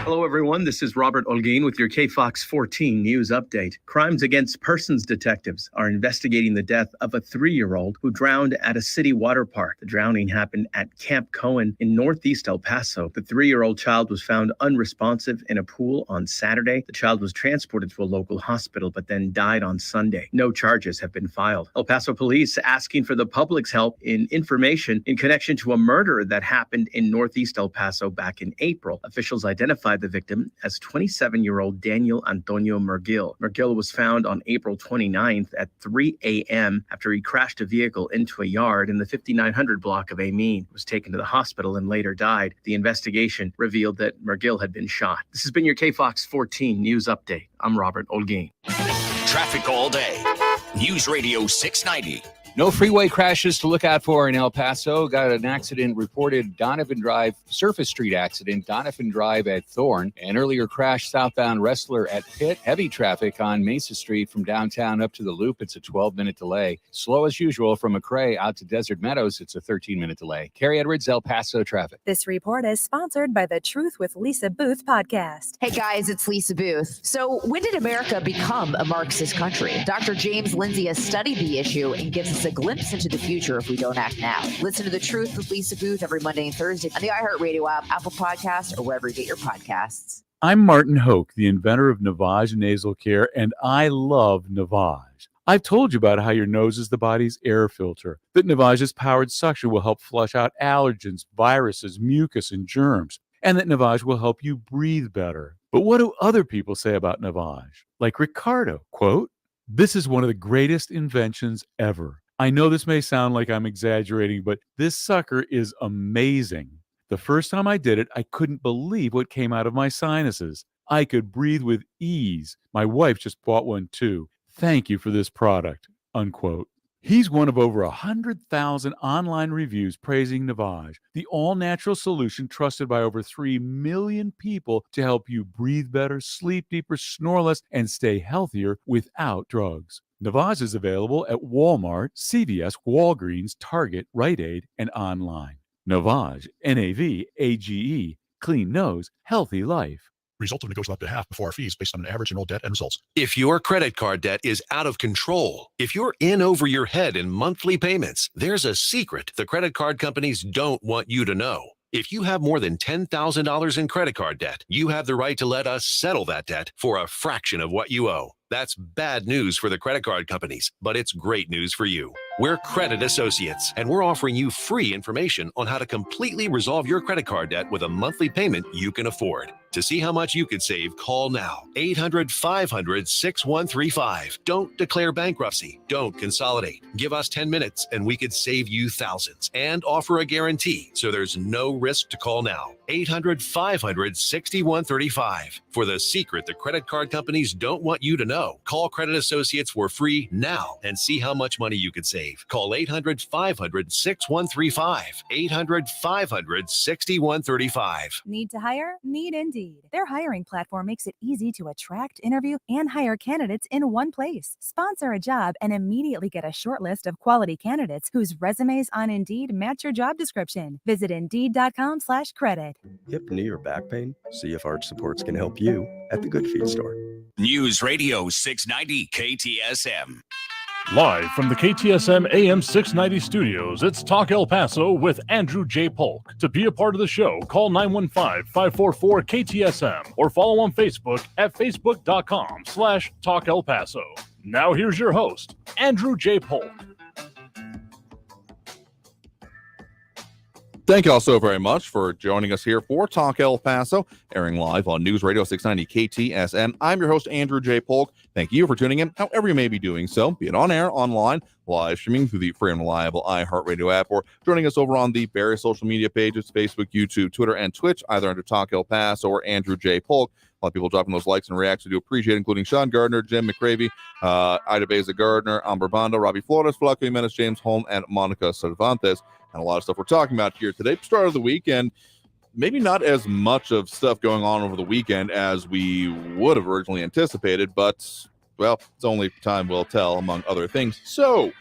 Hello, everyone. This is Robert Olguin with your KFOX 14 news update. Crimes against persons detectives are investigating the death of a 3-year-old who drowned at a city water park. The drowning happened at Camp Cohen in northeast El Paso. The 3-year-old child was found unresponsive in a pool on Saturday. The child was transported to a local hospital, but then died on Sunday. No charges have been filed. El Paso police asking for the public's help in information in connection to a murder that happened in northeast El Paso back in April. Officials identified the victim as 27-year-old Daniel Antonio Mergil. Mergil was found on April 29th at 3 a.m. after he crashed a vehicle into a yard in the 5900 block of Amin. He was taken to the hospital and later died. The investigation revealed that Mergil had been shot. This has been your KFOX 14 news update. I'm Robert Olguin. Traffic all day. News Radio 690. No freeway crashes to look out for in El Paso. Got an accident reported, Donovan Drive, Surface Street accident, Donovan Drive at Thorne. An earlier crash southbound Wrestler at Pitt. Heavy traffic on Mesa Street from downtown up to the Loop. It's a 12-minute delay. Slow as usual from McRae out to Desert Meadows. It's a 13-minute delay. Carrie Edwards, El Paso traffic. This report is sponsored by the Truth with Lisa Booth podcast. Hey guys, it's Lisa Booth. So when did America become a Marxist country? Dr. James Lindsay has studied the issue and gives us a glimpse into the future if we don't act now. Listen to The Truth with Lisa Booth every Monday and Thursday on the iHeartRadio app, Apple Podcasts, or wherever you get your podcasts. I'm Martin Hoke, the inventor of Navage Nasal Care, and I love Navage. I've told you about how your nose is the body's air filter, that Navage's powered suction will help flush out allergens, viruses, mucus, and germs, and that Navage will help you breathe better. But what do other people say about Navage? Like Ricardo, quote, "This is one of the greatest inventions ever. I know this may sound like I'm exaggerating, but this sucker is amazing. The first time I did it, I couldn't believe what came out of my sinuses. I could breathe with ease. My wife just bought one too. Thank you for this product," unquote. He's one of over 100,000 online reviews praising Navage, the all-natural solution trusted by over 3 million people to help you breathe better, sleep deeper, snore less, and stay healthier without drugs. Navage is available at Walmart, CVS, Walgreens, Target, Rite Aid, and online. Navage, N-A-V-A-G-E, clean nose, healthy life. Result of negotiable up to half before fees based on an average enrolled debt and results. If your credit card debt is out of control, if you're in over your head in monthly payments, there's a secret the credit card companies don't want you to know. If you have more than $10,000 in credit card debt, you have the right to let us settle that debt for a fraction of what you owe. That's bad news for the credit card companies, but it's great news for you. We're Credit Associates, and we're offering you free information on how to completely resolve your credit card debt with a monthly payment you can afford. To see how much you could save, call now. 800-500-6135. Don't declare bankruptcy. Don't consolidate. Give us 10 minutes, and we could save you thousands and offer a guarantee, so there's no risk to call now. 800-500-6135. For the secret the credit card companies don't want you to know. know. Call Credit Associates for free now and see how much money you could save. Call 800-500-6135. 800-500-6135. Need to hire? Need Indeed. Their hiring platform makes it easy to attract, interview, and hire candidates in one place. Sponsor a job and immediately get a short list of quality candidates whose resumes on Indeed match your job description. Visit Indeed.com/credit. Hip, knee, or back pain? See if Arch Supports can help you at the Good Feet store. News Radio 690 KTSM. Live from the KTSM AM 690 studios, it's Talk El Paso with Andrew J. Polk. To be a part of the show, call 915-544-KTSM or follow on Facebook at facebook.com/Talk El Paso. Now here's your host, Andrew J. Polk. Thank you all so very much for joining us here for Talk El Paso, airing live on News Radio 690 KTSM. I'm your host, Andrew J. Polk. Thank you for tuning in, however you may be doing so, be it on air, online, live streaming through the free and reliable iHeartRadio app, or joining us over on the various social media pages, Facebook, YouTube, Twitter, and Twitch, either under Talk El Paso or Andrew J. Polk. A lot of people dropping those likes and reacts. We do appreciate it, including Sean Gardner, Jim McCravey, Ida Beza Gardner, Amber Banda, Robbie Flores, Flaco Jimenez, James Holm, and Monica Cervantes. And a lot of stuff we're talking about here today. Start of the weekend, maybe not as much of stuff going on over the weekend as we would have originally anticipated, but, well, it's only time will tell, among other things. So,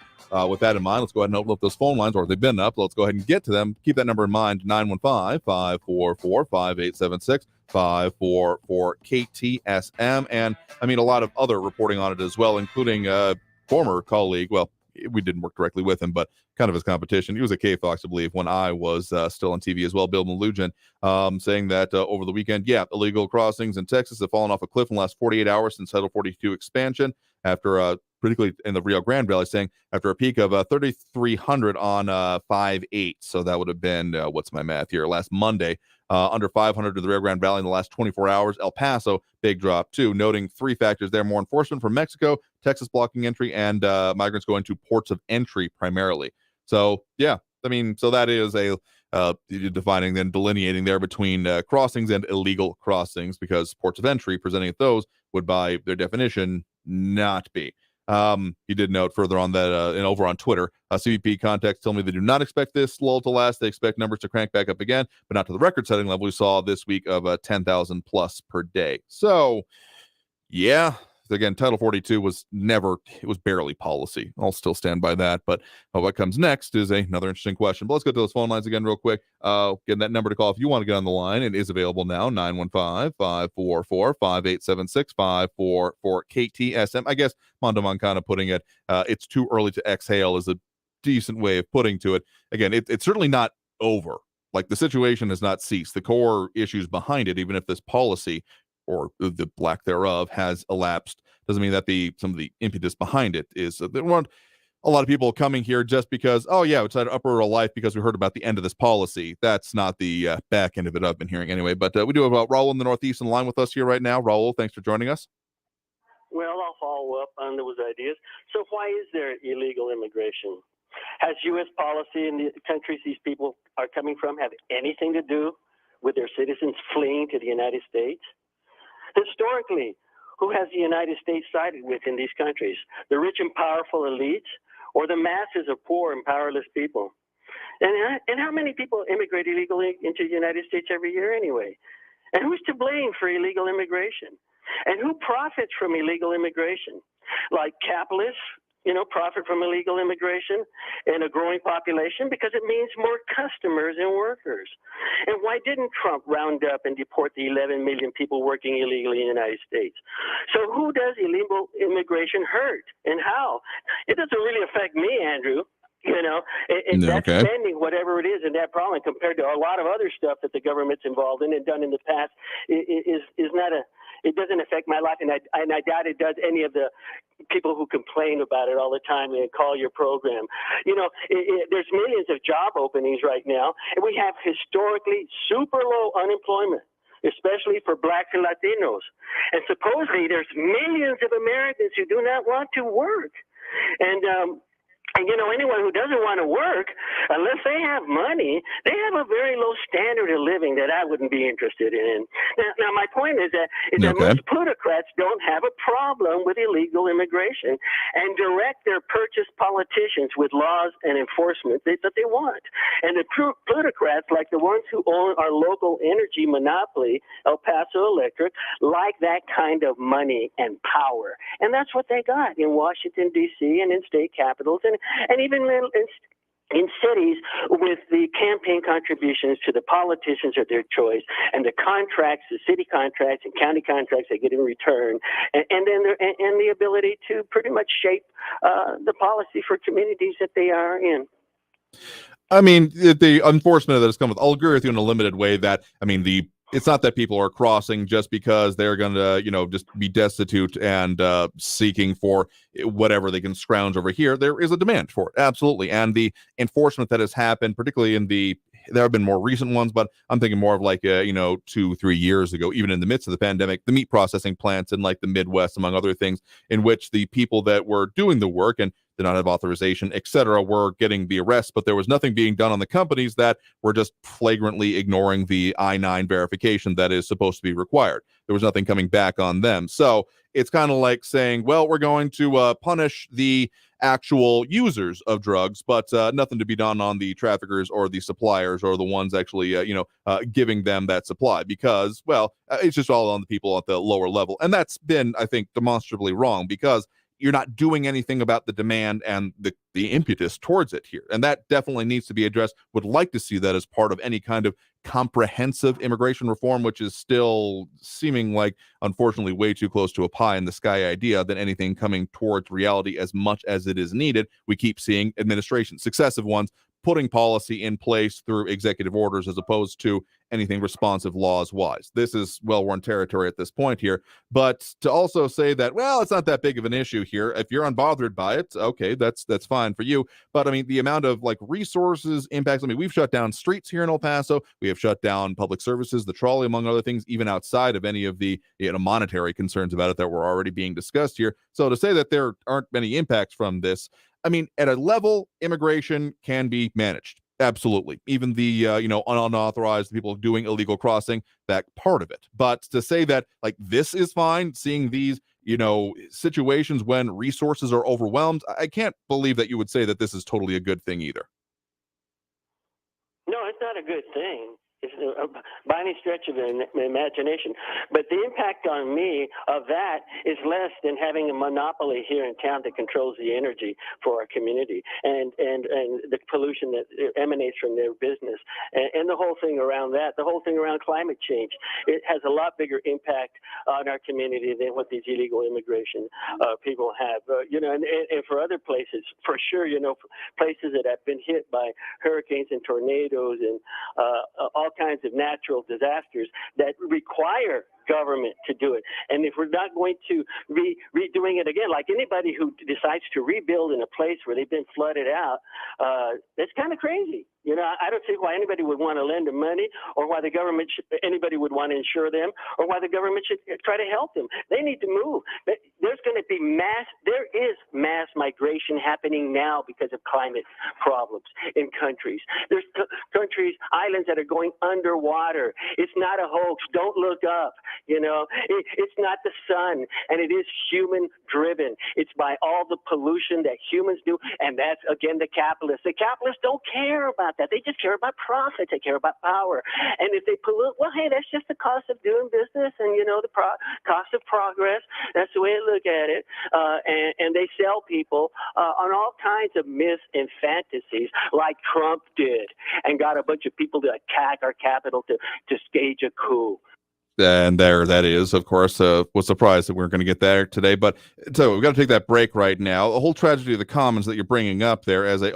with that in mind, let's go ahead and open up those phone lines, or they've been up. Let's go ahead and get to them. Keep that number in mind, 915-544-5876, 544-KTSM. And, I mean, a lot of other reporting on it as well, including a former colleague, well, we didn't work directly with him, but kind of his competition. He was at KFOX, I believe, when I was still on TV as well, Bill Malugin, saying that over the weekend, illegal crossings in Texas have fallen off a cliff in the last 48 hours since Title 42 expansion, after particularly in the Rio Grande Valley, saying after a peak of 3,300 on 5/8. So that would have been, what's my math here, last Monday, under 500 to the Rio Grande Valley in the last 24 hours. El Paso, big drop too, noting three factors there: more enforcement from Mexico, Texas blocking entry, and migrants going to ports of entry primarily. So, yeah, I mean, so that is a defining, then delineating there between crossings and illegal crossings, because ports of entry, presenting at those, would by their definition not be. He did note further on that, and over on Twitter, CBP contacts tell me they do not expect this lull to last. They expect numbers to crank back up again, but not to the record-setting level we saw this week of 10,000 plus per day. So, yeah, again, Title 42 was barely policy. I'll still stand by that, but what comes next is another interesting question. But let's go to those phone lines again real quick. Get that number to call if you want to get on the line. It is available now, 915-544-5876, 544-KTSM. I guess Mondo Moncana putting it, it's too early to exhale is a decent way of putting to it. Again, it's certainly not over. Like, the situation has not ceased. The core issues behind it, even if this policy or the lack thereof has elapsed, doesn't mean that some of the impetus behind it is there weren't a lot of people coming here just because, oh yeah, it's at upper rural life because we heard about the end of this policy. That's not the back end of it I've been hearing anyway. But we do have Raul in the Northeast in line with us here right now. Raul, thanks for joining us. Well, I'll follow up on those ideas. So why is there illegal immigration? Has U.S. policy in the countries these people are coming from have anything to do with their citizens fleeing to the United States? Historically, who has the United States sided with in these countries? The rich and powerful elites, or the masses of poor and powerless people? And how many people immigrate illegally into the United States every year anyway? And who's to blame for illegal immigration? And who profits from illegal immigration? Like capitalists, profit from illegal immigration and a growing population because it means more customers and workers. And why didn't Trump round up and deport the 11 million people working illegally in the United States? So who does illegal immigration hurt and how? It doesn't really affect me, Andrew. That's spending whatever it is in that problem compared to a lot of other stuff that the government's involved in and done in the past is not it doesn't affect my life, and I doubt it does any of the people who complain about it all the time and call your program. There's millions of job openings right now, and we have historically super low unemployment, especially for blacks and Latinos. And supposedly there's millions of Americans who do not want to work. And And, anyone who doesn't want to work, unless they have money, they have a very low standard of living that I wouldn't be interested in. Now my point is that most plutocrats don't have a problem with illegal immigration and direct their purchased politicians with laws and enforcement that they want. And the plutocrats, like the ones who own our local energy monopoly, El Paso Electric, like that kind of money and power. And that's what they got in Washington, D.C. and in state capitals and even in cities with the campaign contributions to the politicians of their choice and the contracts, the city contracts and county contracts they get in return, and then the ability to pretty much shape the policy for communities that they are in. I mean, the enforcement that has come with, I'll agree with you in a limited way that, it's not that people are crossing just because they're going to, just be destitute and seeking for whatever they can scrounge over here. There is a demand for it. Absolutely. And the enforcement that has happened, particularly there have been more recent ones, but I'm thinking more of 2-3 years ago, even in the midst of the pandemic, the meat processing plants in the Midwest, among other things, in which the people that were doing the work and did not have authorization, etc., were getting the arrests, but there was nothing being done on the companies that were just flagrantly ignoring the I-9 verification that is supposed to be required. There was nothing coming back on them. So it's kind of like saying, well, we're going to punish the actual users of drugs, but nothing to be done on the traffickers or the suppliers or the ones actually, giving them that supply because, it's just all on the people at the lower level. And that's been, I think, demonstrably wrong because you're not doing anything about the demand and the impetus towards it here. And that definitely needs to be addressed. Would like to see that as part of any kind of comprehensive immigration reform, which is still seeming like, unfortunately, way too close to a pie in the sky idea than anything coming towards reality as much as it is needed. We keep seeing administrations, successive ones, putting policy in place through executive orders as opposed to anything responsive laws-wise. This is well-worn territory at this point here. But to also say that, it's not that big of an issue here. If you're unbothered by it, okay, that's fine for you. But the amount of resources, impacts. We've shut down streets here in El Paso. We have shut down public services, the trolley, among other things, even outside of any of the monetary concerns about it that were already being discussed here. So to say that there aren't many impacts from this, at a level, immigration can be managed. Absolutely. Even the, unauthorized people doing illegal crossing, that part of it. But to say that, this is fine, seeing these, situations when resources are overwhelmed, I can't believe that you would say that this is totally a good thing either. No, it's not a good thing. It's by any stretch of the imagination. But the impact on me of that is less than having a monopoly here in town that controls the energy for our community and the pollution that emanates from their business and the whole thing around that, the whole thing around climate change. It has a lot bigger impact on our community than what these illegal immigration people have. And for other places, for sure, places that have been hit by hurricanes and tornadoes and all kinds of natural disasters that require government to do it. And if we're not going to be redoing it again, like anybody who decides to rebuild in a place where they've been flooded out, that's kind of crazy. I don't see why anybody would want to lend them money or why the government anybody would want to insure them or why the government should try to help them. They need to move. There is mass migration happening now because of climate problems in countries. There's countries, islands that are going underwater. It's not a hoax. Don't look up. It's not the sun, and it is human driven. It's by all the pollution that humans do, and that's again the capitalists. The capitalists don't care about that. They just care about profit. They care about power. And if they pollute, well, hey, that's just the cost of doing business, and the cost of progress. That's the way I look at it. And they sell people on all kinds of myths and fantasies, like Trump did, and got a bunch of people to attack our capital to stage a coup. And there that is, of course, was surprised that we weren't going to get there today. But so we've got to take that break right now. The whole tragedy of the commons that you're bringing up there as I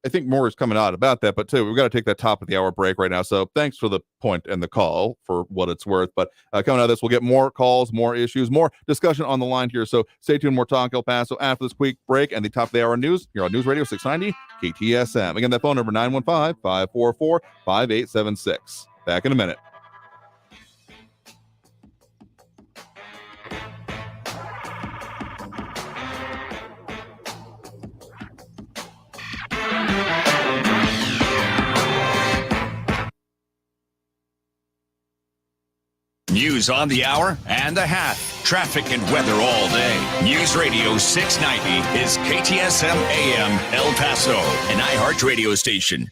think more is coming out about that. But too, we've got to take that top of the hour break right now. So thanks for the point and the call for what it's worth. But coming out of this, we'll get more calls, more issues, more discussion on the line here. So stay tuned. More Talk El Paso after this quick break and the top of the hour news here on News Radio 690 KTSM. Again, that phone number 915-544-5876. Back in a minute. news on the hour and a half. Traffic and weather all day. News Radio 690 is KTSM AM El Paso, an iHeart radio station.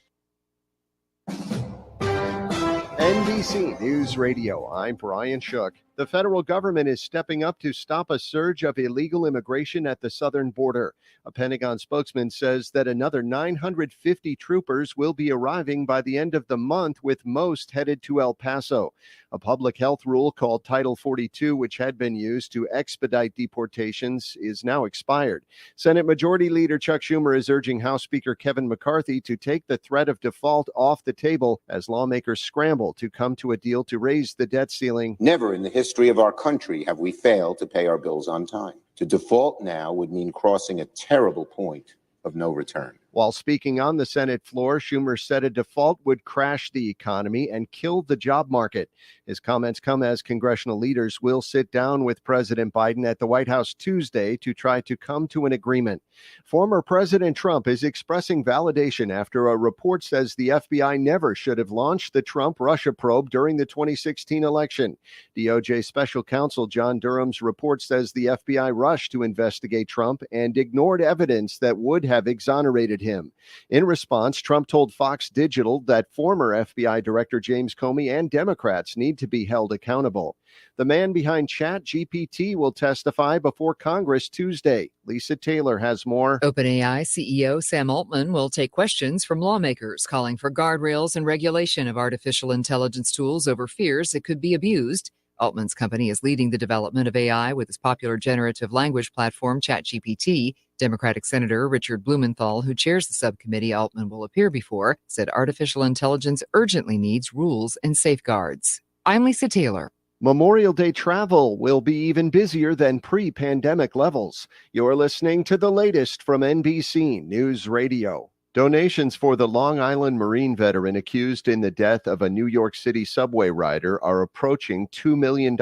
NBC News Radio, I'm Brian Shook. The federal government is stepping up to stop a surge of illegal immigration at the southern border. A Pentagon spokesman says that another 950 troopers will be arriving by the end of the month, with most headed to El Paso. A public health rule called Title 42, which had been used to expedite deportations, is now expired. Senate Majority Leader Chuck Schumer is urging House Speaker Kevin McCarthy to take the threat of default off the table as lawmakers scramble to come to a deal to raise the debt ceiling. Never in the history of our country have we failed to pay our bills on time. To default now would mean crossing a terrible point of no return. While speaking on the Senate floor, Schumer said a default would crash the economy and kill the job market. His comments come as congressional leaders will sit down with President Biden at the White House Tuesday to try to come to an agreement. Former President Trump is expressing validation after a report says the FBI never should have launched the Trump-Russia probe during the 2016 election. DOJ Special Counsel John Durham's report says the FBI rushed to investigate Trump and ignored evidence that would have exonerated him. In response, Trump told Fox Digital that former FBI Director James Comey and Democrats need to be held accountable. The man behind ChatGPT will testify before Congress Tuesday. Lisa Taylor has more. OpenAI CEO Sam Altman will take questions from lawmakers calling for guardrails and regulation of artificial intelligence tools over fears it could be abused. Altman's company is leading the development of AI with its popular generative language platform ChatGPT. Democratic Senator Richard Blumenthal, who chairs the subcommittee Altman will appear before, said artificial intelligence urgently needs rules and safeguards. I'm Lisa Taylor. Memorial Day travel will be even busier than pre-pandemic levels. You're listening to the latest from NBC News Radio. Donations for the Long Island Marine veteran accused in the death of a New York City subway rider are approaching $2 million.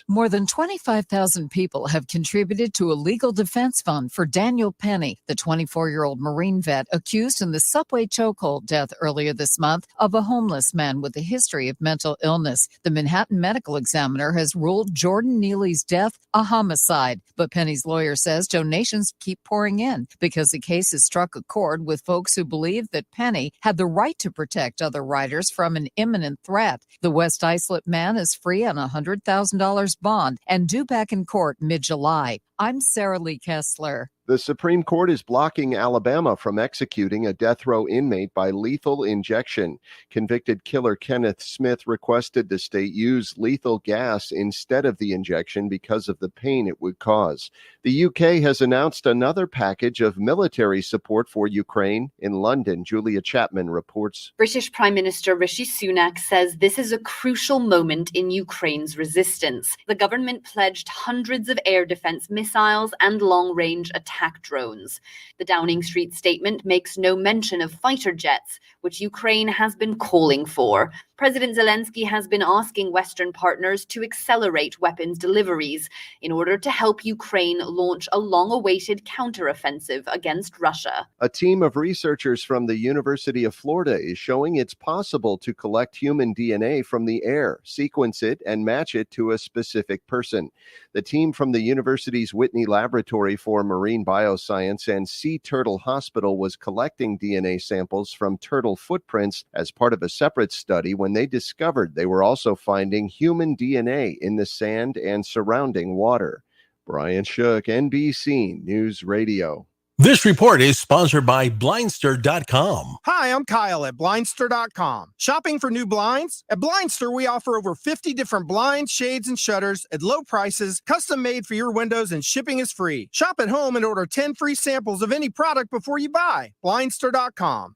More than 25,000 people have contributed to a legal defense fund for Daniel Penny, the 24-year-old Marine vet accused in the subway chokehold death earlier this month of a homeless man with a history of mental illness. The Manhattan Medical Examiner has ruled Jordan Neely's death a homicide, but Penny's lawyer says donations keep pouring in because the case has struck a chord with folks who believe that Penny had the right to protect other riders from an imminent threat. The West Islip man is free on a $100,000 bond and due back in court mid-July. I'm Sarah Lee Kessler. The Supreme Court is blocking Alabama from executing a death row inmate by lethal injection. Convicted killer Kenneth Smith requested the state use lethal gas instead of the injection because of the pain it would cause. The UK has announced another package of military support for Ukraine. In London, Julia Chapman reports. British Prime Minister Rishi Sunak says this is a crucial moment in Ukraine's resistance. The government pledged hundreds of air defense missiles and long-range attack drones. The Downing Street statement makes no mention of fighter jets, which Ukraine has been calling for. President Zelensky has been asking Western partners to accelerate weapons deliveries in order to help Ukraine launch a long-awaited counteroffensive against Russia. A team of researchers from the University of Florida is showing it's possible to collect human DNA from the air, sequence it, and match it to a specific person. The team from the university's Whitney Laboratory for Marine Bioscience and Sea Turtle Hospital was collecting DNA samples from turtle footprints as part of a separate study when they discovered they were also finding human DNA in the sand and surrounding water. Brian Shook, NBC News Radio. This report is sponsored by Blindster.com. Hi, I'm Kyle at Blindster.com. Shopping for new blinds? At Blindster, we offer over 50 different blinds, shades, and shutters at low prices, custom made for your windows, and shipping is free. Shop at home and order 10 free samples of any product before you buy. Blindster.com.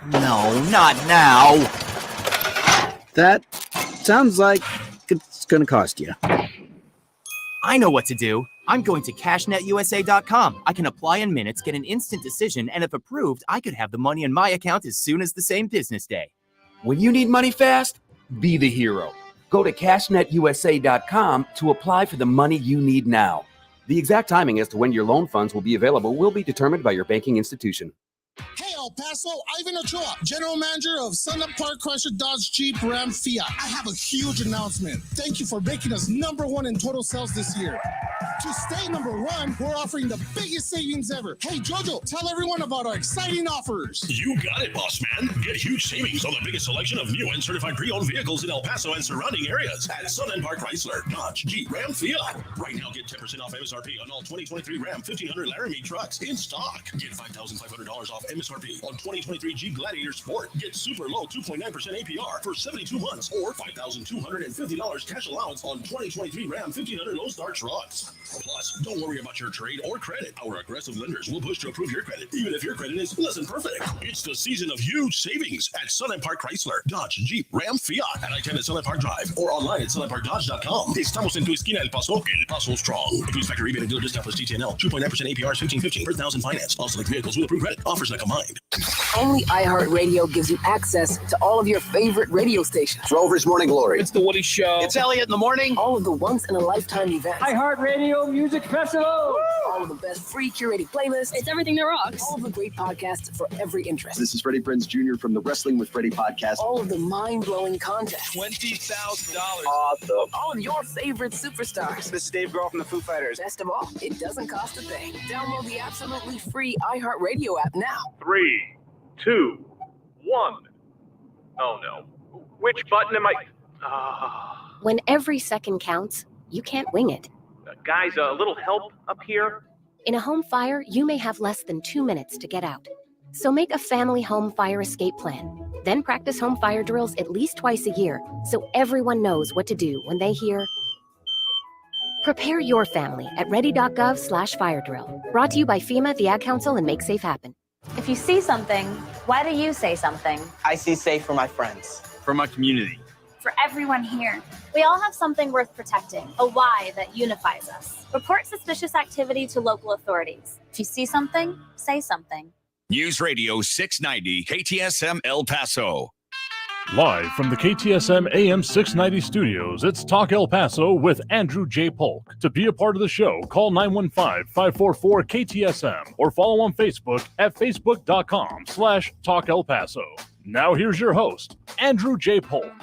No, not now. That sounds like it's going to cost you. I know what to do. I'm going to CashNetUSA.com. I can apply in minutes, get an instant decision, and if approved, I could have the money in my account as soon as the same business day. When you need money fast, be the hero. Go to CashNetUSA.com to apply for the money you need now. The exact timing as to when your loan funds will be available will be determined by your banking institution. Hail El Paso, Ivan Ochoa, General Manager of Sunland Park Chrysler Dodge Jeep Ram Fiat. I have a huge announcement. Thank you for making us #1 in total sales this year. To stay #1, we're offering the biggest savings ever. Hey, Jojo, tell everyone about our exciting offers. You got it, boss man. Get huge savings on the biggest selection of new and certified pre-owned vehicles in El Paso and surrounding areas at Sunland Park Chrysler, Dodge, Jeep, Ram, Fiat. Right now, get 10% off MSRP on all 2023 Ram 1500 Laramie trucks in stock. Get $5,500 off MSRP on 2023 Jeep Gladiator Sport. Get super low 2.9% APR for 72 months or $5,250 cash allowance on 2023 Ram 1500 Lone Star trucks. Plus, don't worry about your trade or credit. Our aggressive lenders will push to approve your credit, even if your credit is less than perfect. It's the season of huge savings at Sunland Park Chrysler, Dodge, Jeep, Ram, Fiat, at I-10 at Sunland Park Drive, or online at sunlandparkdodge.com. Estamos en tu esquina El Paso, El Paso Strong. Approved factory rebate and dealer discount plus TTNL. 2.9% APR is $15.15 per thousand finance. All select vehicles will approve credit. Offers not combined. Only iHeartRadio gives you access to all of your favorite radio stations. Rover's Morning Glory. It's The Woody Show. It's Elliot in the Morning. All of the once-in-a-lifetime events. iHeartRadio Music Festival. Woo! All of the best free curated playlists. It's everything that rocks. All of the great podcasts for every interest. This is Freddie Prinze Jr. from the Wrestling with Freddie podcast. All of the mind-blowing contests. $20,000. Awesome. All of your favorite superstars. This is Dave Grohl from the Foo Fighters. Best of all, it doesn't cost a thing. Download the absolutely free iHeartRadio app now. 3, 2, 1. Oh no. Which button am I? When every second counts, you can't wing it. Guys, a little help up here? In a home fire, you may have less than 2 minutes to get out. So make a family home fire escape plan. Then practice home fire drills at least twice a year so everyone knows what to do when they hear. Prepare your family at ready.gov/fire drill. Brought to you by FEMA, the Ad Council, and Make Safe Happen. If you see something, why do you say something? I see safe for my friends. For my community. For everyone here. We all have something worth protecting, a why that unifies us. Report suspicious activity to local authorities. If you see something, say something. News Radio 690 KTSM El Paso. Live from the KTSM AM 690 studios, it's Talk El Paso with Andrew J. Polk. To be a part of the show, call 915-544-KTSM or follow on Facebook at facebook.com/Talk El Paso. Now here's your host, Andrew J. Polk.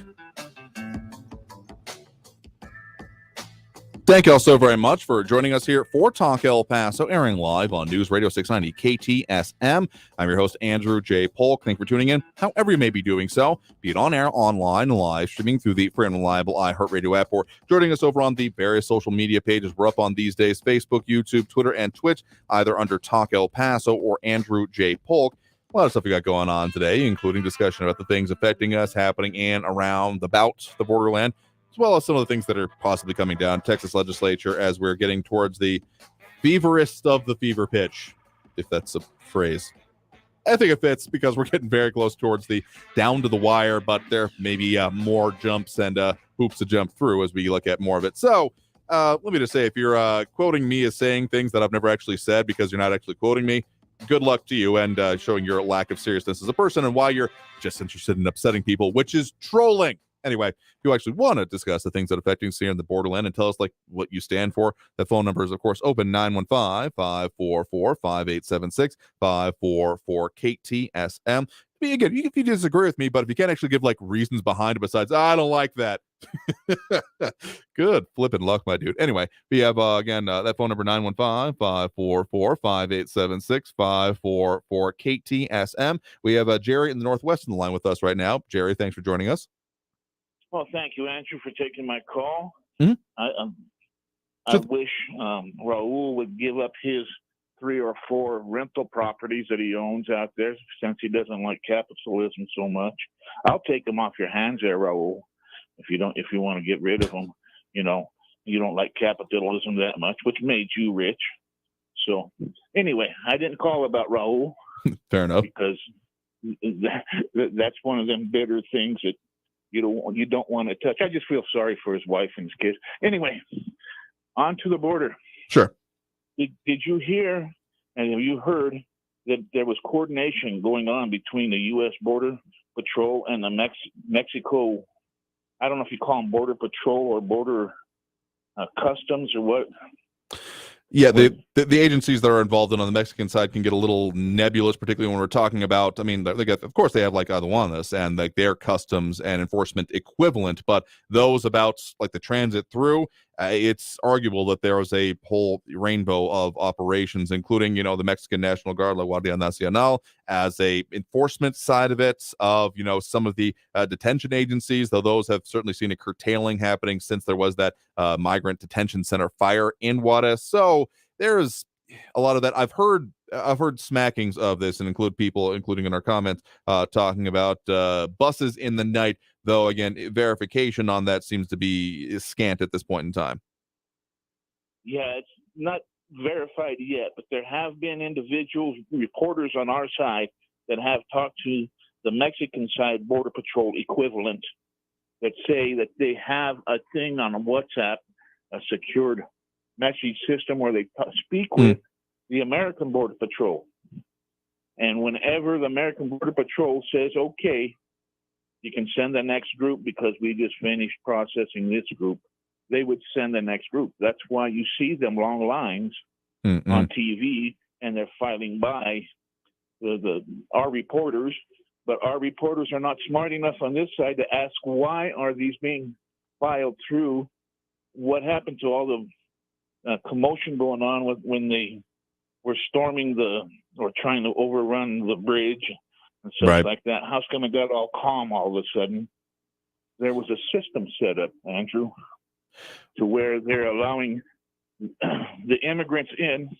Thank you all so very much for joining us here for Talk El Paso, airing live on News Radio 690 KTSM. I'm your host, Andrew J. Polk. Thank you for tuning in, however you may be doing so, be it on air, online, live streaming through the free and reliable iHeartRadio app, or joining us over on the various social media pages we're up on these days, Facebook, YouTube, Twitter, and Twitch, either under Talk El Paso or Andrew J. Polk. A lot of stuff we got going on today, including discussion about the things affecting us, happening in, around, about the borderland, as well as some of the things that are possibly coming down. Texas Legislature, as we're getting towards the feverest of the fever pitch, if that's a phrase. I think it fits because we're getting very close towards the down to the wire, but there may be more jumps and hoops to jump through as we look at more of it. So let me just say, if you're quoting me as saying things that I've never actually said because you're not actually quoting me, good luck to you, and showing your lack of seriousness as a person and why you're just interested in upsetting people, which is trolling. Anyway, if you actually want to discuss the things that affect us here in the borderland and tell us like what you stand for, that phone number is, of course, open 915-544-5876, 544-KTSM. Again, if you disagree with me, but if you can't actually give like reasons behind it besides, I don't like that. Good flipping luck, my dude. Anyway, we have, again, that phone number, 915-544-5876, 544-KTSM. We have Jerry in the Northwest on the line with us right now. Jerry, thanks for joining us. Well, thank you, Andrew, for taking my call. Mm-hmm. I wish Raul would give up his 3 or 4 rental properties that he owns out there, since he doesn't like capitalism so much. I'll take them off your hands there, Raul. If you want to get rid of them, you don't like capitalism that much, which made you rich. So anyway, I didn't call about Raul. Fair enough. Because that's one of them bitter things that you don't want to touch. I just feel sorry for his wife and his kids. Anyway, on to the border. Sure. Did you hear and have you heard that there was coordination going on between the U.S. Border Patrol and the Mexico, I don't know if you call them Border Patrol or Border Customs or what? Yeah, the agencies that are involved on the Mexican side can get a little nebulous, particularly when we're talking about, I mean, of course they have like aduanas and like their customs and enforcement equivalent, but those about like the transit through, it's arguable that there was a whole rainbow of operations, including, the Mexican National Guard, La Guardia Nacional, as a enforcement side of it, of, some of the detention agencies, though those have certainly seen a curtailing happening since there was that migrant detention center fire in Juarez. So there's a lot of that. I've heard smackings of this, and including in our comments, talking about buses in the night, though again, verification on that seems to be scant at this point in time. Yeah, it's not verified yet, but there have been individuals, reporters on our side, that have talked to the Mexican side Border Patrol equivalent, that say that they have a thing on WhatsApp, a secured message system where they speak with the American Border Patrol. And whenever the American Border Patrol says, okay, you can send the next group because we just finished processing this group, they would send the next group. That's why you see them long lines on TV, and they're filing by our reporters. But our reporters are not smart enough on this side to ask, why are these being filed through? What happened to all the commotion going on when they were storming or trying to overrun the bridge and stuff like that? How's come it got all calm all of a sudden? There was a system set up, Andrew, to where they're allowing the immigrants in,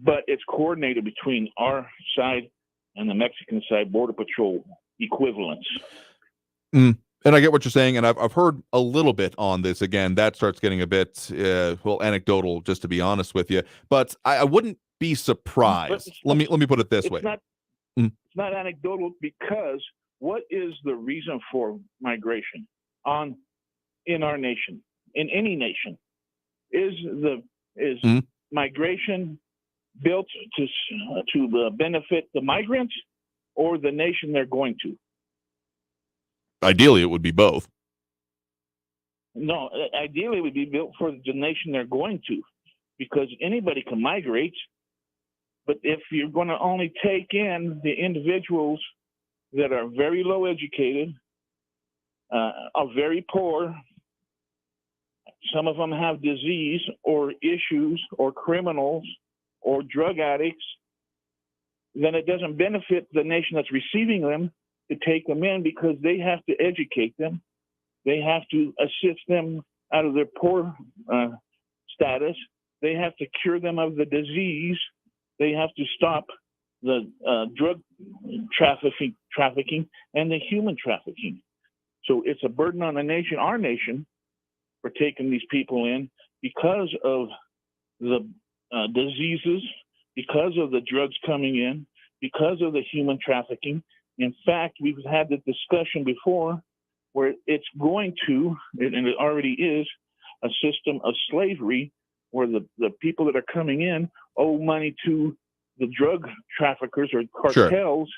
but it's coordinated between our side and the Mexican side Border Patrol equivalents. And I get what you're saying, and I've heard a little bit on this. Again, that starts getting a bit anecdotal, just to be honest with you. But I wouldn't be surprised. Let me put it this way. It's not anecdotal, because what is the reason for migration in our nation, in any nation? Is migration built to benefit the migrants or the nation they're going to? Ideally, it would be both. No, ideally it would be built for the nation they're going to, because anybody can migrate. But if you're going to only take in the individuals that are very low educated, are very poor, some of them have disease or issues or criminals or drug addicts, then it doesn't benefit the nation that's receiving them to take them in, because they have to educate them. They have to assist them out of their poor status. They have to cure them of the disease. They have to stop the drug trafficking and the human trafficking. So it's a burden on the nation, our nation, for taking these people in because of the diseases, because of the drugs coming in, because of the human trafficking. In fact, we've had the discussion before where it's going to, and it already is, a system of slavery where the people that are coming in owe money to the drug traffickers or cartels,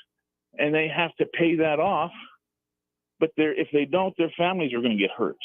and they have to pay that off. But if they don't, their families are going to get hurt.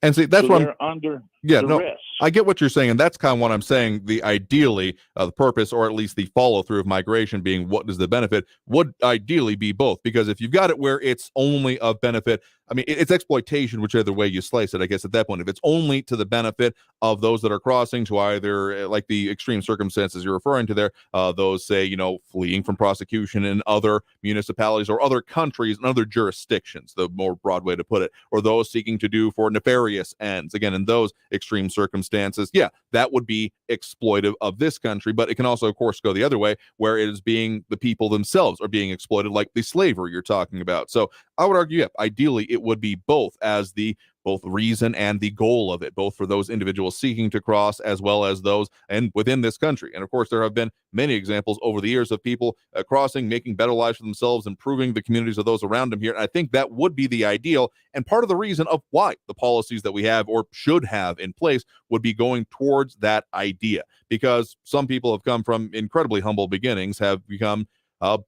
And see, that's what they're under duress. No, I get what you're saying, and that's kind of what I'm saying. Ideally, the purpose, or at least the follow-through of migration being what is the benefit, would ideally be both. Because if you've got it where it's only of benefit, I mean, it's exploitation, whichever way you slice it, I guess, at that point. If it's only to the benefit of those that are crossing to either, like the extreme circumstances you're referring to there, those, say, fleeing from prosecution in other municipalities or other countries and other jurisdictions, the more broad way to put it, or those seeking to do for nefarious ends, again, in those extreme circumstances, yeah, that would be exploitive of this country. But it can also, of course, go the other way, where it is being the people themselves are being exploited, like the slavery you're talking about. So I would argue, yeah, ideally it would be both, as the both reason and the goal of it, both for those individuals seeking to cross as well as those and within this country. And of course, there have been many examples over the years of people crossing, making better lives for themselves, improving the communities of those around them here. And I think that would be the ideal, and part of the reason of why the policies that we have or should have in place would be going towards that idea, because some people have come from incredibly humble beginnings, have become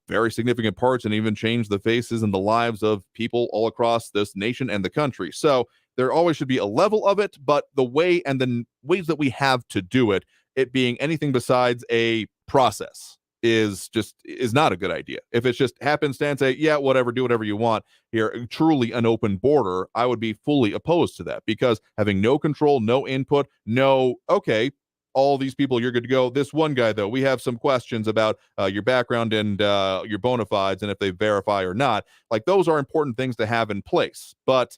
very significant parts, and even changed the faces and the lives of people all across this nation and the country. So there always should be a level of it, but the way and the ways that we have to do it it being anything besides a process is not a good idea. If it's just happenstance, say, yeah, whatever, do whatever you want here, truly an open border, I would be fully opposed to that, because having no control, no input, okay, all these people, you're good to go. This one guy, though, we have some questions about your background and your bona fides and if they verify or not. Like, those are important things to have in place. But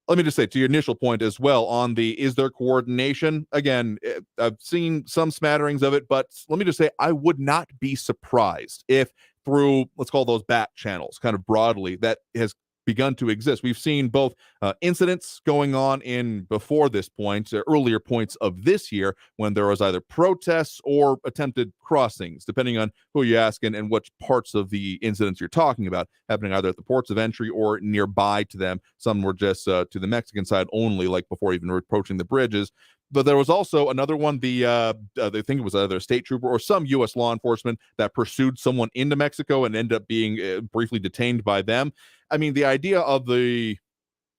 let me just say, to your initial point as well, on the is there coordination? Again, I've seen some smatterings of it, but let me just say, I would not be surprised if through, let's call those back channels, kind of broadly, that has begun to exist. We've seen both incidents going on in before this point, earlier points of this year, when there was either protests or attempted crossings, depending on who you ask and which parts of the incidents you're talking about, happening either at the ports of entry or nearby to them. Some were just to the Mexican side only, like before even approaching the bridges. But there was also another one, I think it was either a state trooper or some U.S. law enforcement that pursued someone into Mexico and ended up being briefly detained by them. I mean, the idea of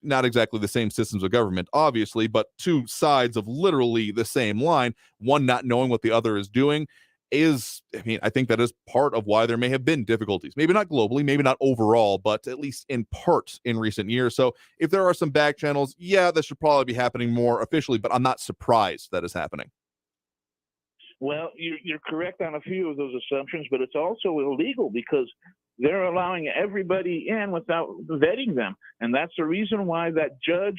not exactly the same systems of government, obviously, but two sides of literally the same line, one not knowing what the other is doing, I think that is part of why there may have been difficulties. Maybe not globally, maybe not overall, but at least in part in recent years. So if there are some back channels, yeah, that should probably be happening more officially, but I'm not surprised that is happening. Well, you're correct on a few of those assumptions, but it's also illegal because they're allowing everybody in without vetting them. And that's the reason why that judge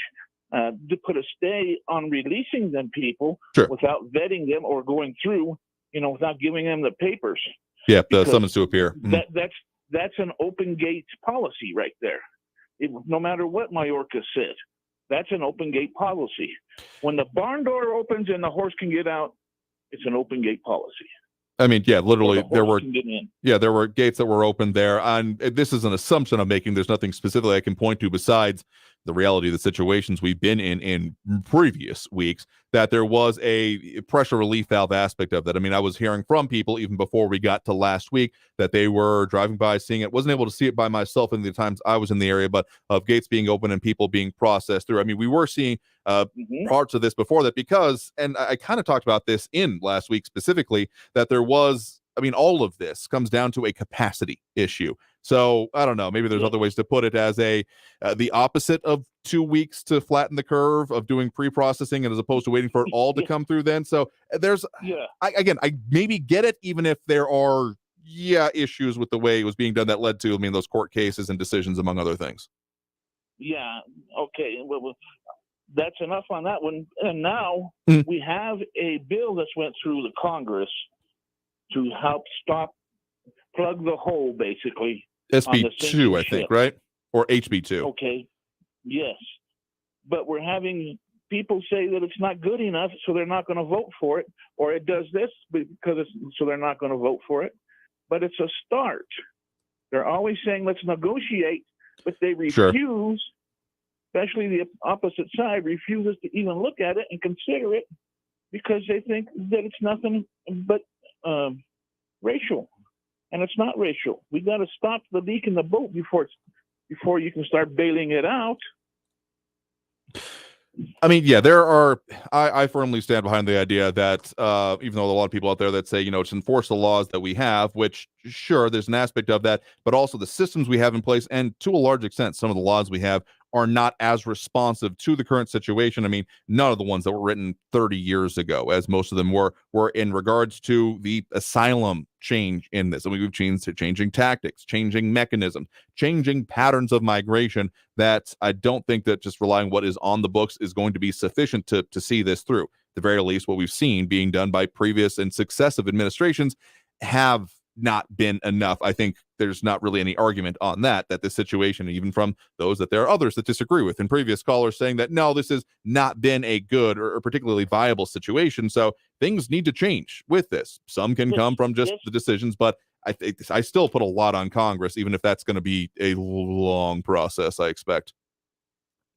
put a stay on releasing them people without vetting them or going through, without giving them the papers. Yeah, the summons to appear. That's an open gate policy right there. No matter what Mayorkas said, that's an open gate policy. When the barn door opens and the horse can get out, it's an open gate policy. I mean, yeah, literally there were gates that were open there. And this is an assumption I'm making. There's nothing specifically I can point to besides the reality of the situations we've been in previous weeks, that there was a pressure relief valve aspect of that. I mean, I was hearing from people even before we got to last week that they were driving by, seeing it. Wasn't able to see it by myself in the times I was in the area, but of gates being open and people being processed through. I mean, we were seeing parts of this before that because, and I kind of talked about this in last week specifically, that there was, all of this comes down to a capacity issue. So I don't know, maybe there's other ways to put it as the opposite of 2 weeks to flatten the curve of doing pre-processing and as opposed to waiting for it all to come through then. So there's, I maybe get it, even if there are, issues with the way it was being done that led to, those court cases and decisions, among other things. Yeah. Okay. Well, that's enough on that one. And now we have a bill that's went through the Congress to help plug the hole, basically. SB 2, I think, right? Or HB 2. Okay. Yes. But we're having people say that it's not good enough, so they're not going to vote for it, or it does this so they're not going to vote for it. But it's a start. They're always saying, let's negotiate, but they refuse, especially the opposite side, refuses to even look at it and consider it because they think that it's nothing but racial. And it's not racial. We got to stop the leak in the boat before you can start bailing it out. There are, I firmly stand behind the idea that even though a lot of people out there that say, to enforce the laws that we have, which sure, there's an aspect of that, but also the systems we have in place, and to a large extent, some of the laws we have are not as responsive to the current situation. None of the ones that were written 30 years ago, as most of them were in regards to the asylum change in this. We've changing tactics, changing mechanisms, changing patterns of migration, that I don't think that just relying what is on the books is going to be sufficient to see this through. At the very least, what we've seen being done by previous and successive administrations have not been enough. I think there's not really any argument on that this situation, even from those that there are others that disagree with, and previous callers saying that no, this has not been a good or particularly viable situation. So things need to change with this. Some can come from just the decisions, but I still put a lot on Congress, even if that's going to be a long process, I expect.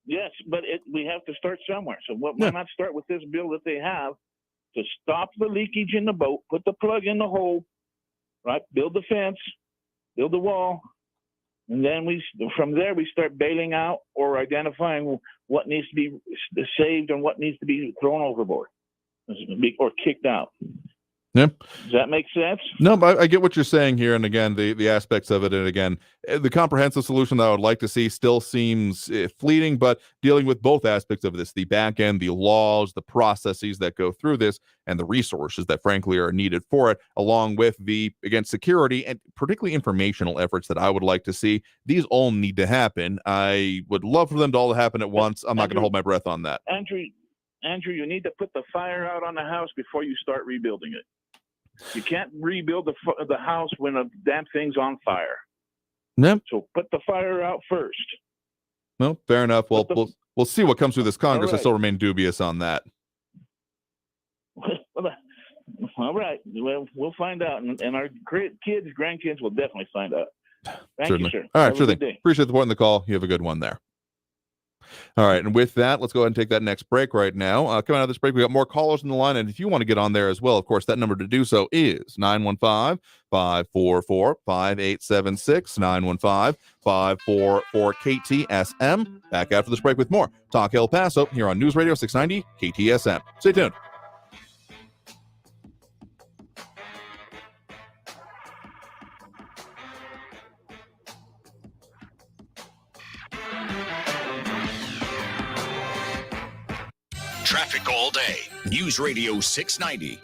Yes, but we have to start somewhere. So why not start with this bill that they have to stop the leakage in the boat, put the plug in the hole, right? Build the fence, build the wall, and then from there we start bailing out or identifying what needs to be saved and what needs to be thrown overboard. or kicked out. Yeah. Does that make sense? No, but I get what you're saying here, and again, the aspects of it, and again, the comprehensive solution that I would like to see still seems fleeting, but dealing with both aspects of this, the back end, the laws, the processes that go through this, and the resources that frankly are needed for it, along with the, again, security and particularly informational efforts that I would like to see. These all need to happen. I would love for them to all happen at once. I'm not going to hold my breath on that. Andrew, you need to put the fire out on the house before you start rebuilding it. You can't rebuild the house when a damn thing's on fire. No. So put the fire out first. No, fair enough. Well, we'll see what comes through this Congress. Right. I still remain dubious on that. All right. Well, we'll find out, and our kids, grandkids will definitely find out. Thank Certainly. you, sir. All right, Have sure a thing. good day. Appreciate the point in the call. You have a good one there. All right, and with that, let's go ahead and take that next break right now. Coming out of this break, we got more callers in the line, and if you want to get on there as well, of course, that number to do so is 915-544-5876, 915-544-KTSM. Back after this break with more Talk El Paso here on News Radio 690 KTSM. Stay tuned. Traffic all day. News Radio 690.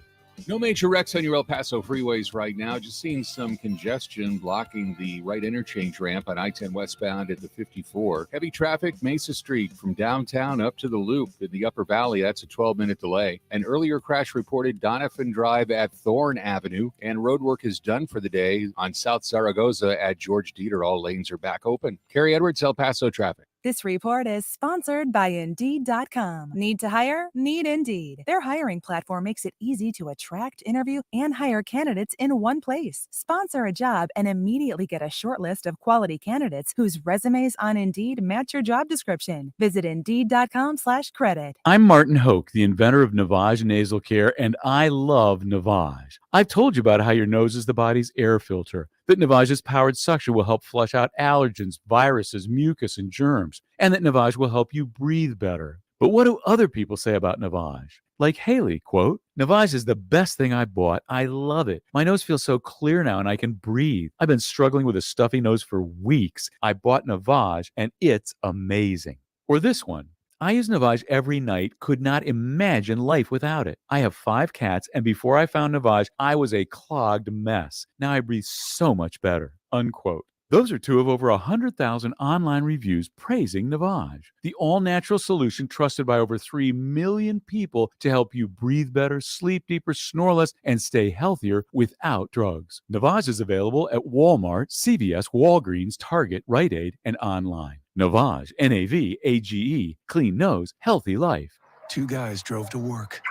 No major wrecks on your El Paso freeways right now. Just seeing some congestion blocking the right interchange ramp on I-10 westbound at the 54. Heavy traffic, Mesa Street from downtown up to the Loop in the Upper Valley. That's a 12-minute delay. An earlier crash reported Donovan Drive at Thorn Avenue, and roadwork is done for the day on South Zaragoza at George Dieter. All lanes are back open. Carrie Edwards, El Paso traffic. This report is sponsored by Indeed.com. Need to hire? Need Indeed. Their hiring platform makes it easy to attract, interview, and hire candidates in one place. Sponsor a job and immediately get a short list of quality candidates whose resumes on Indeed match your job description. Visit Indeed.com/credit. I'm Martin Hoke, the inventor of Navage Nasal Care, and I love Navage. I've told you about how your nose is the body's air filter, that Navage's powered suction will help flush out allergens, viruses, mucus, and germs, and that Navage will help you breathe better. But what do other people say about Navage? Like Haley, quote, "Navage is the best thing I bought. I love it. My nose feels so clear now and I can breathe. I've been struggling with a stuffy nose for weeks. I bought Navage and it's amazing." Or this one, "I use Navage every night, could not imagine life without it. I have 5 cats, and before I found Navage, I was a clogged mess. Now I breathe so much better," unquote. Those are 2 of over 100,000 online reviews praising Navage, the all-natural solution trusted by over 3 million people to help you breathe better, sleep deeper, snore less, and stay healthier without drugs. Navage is available at Walmart, CVS, Walgreens, Target, Rite Aid, and online. Navage, Navage, clean nose, healthy life. 2 guys drove to work.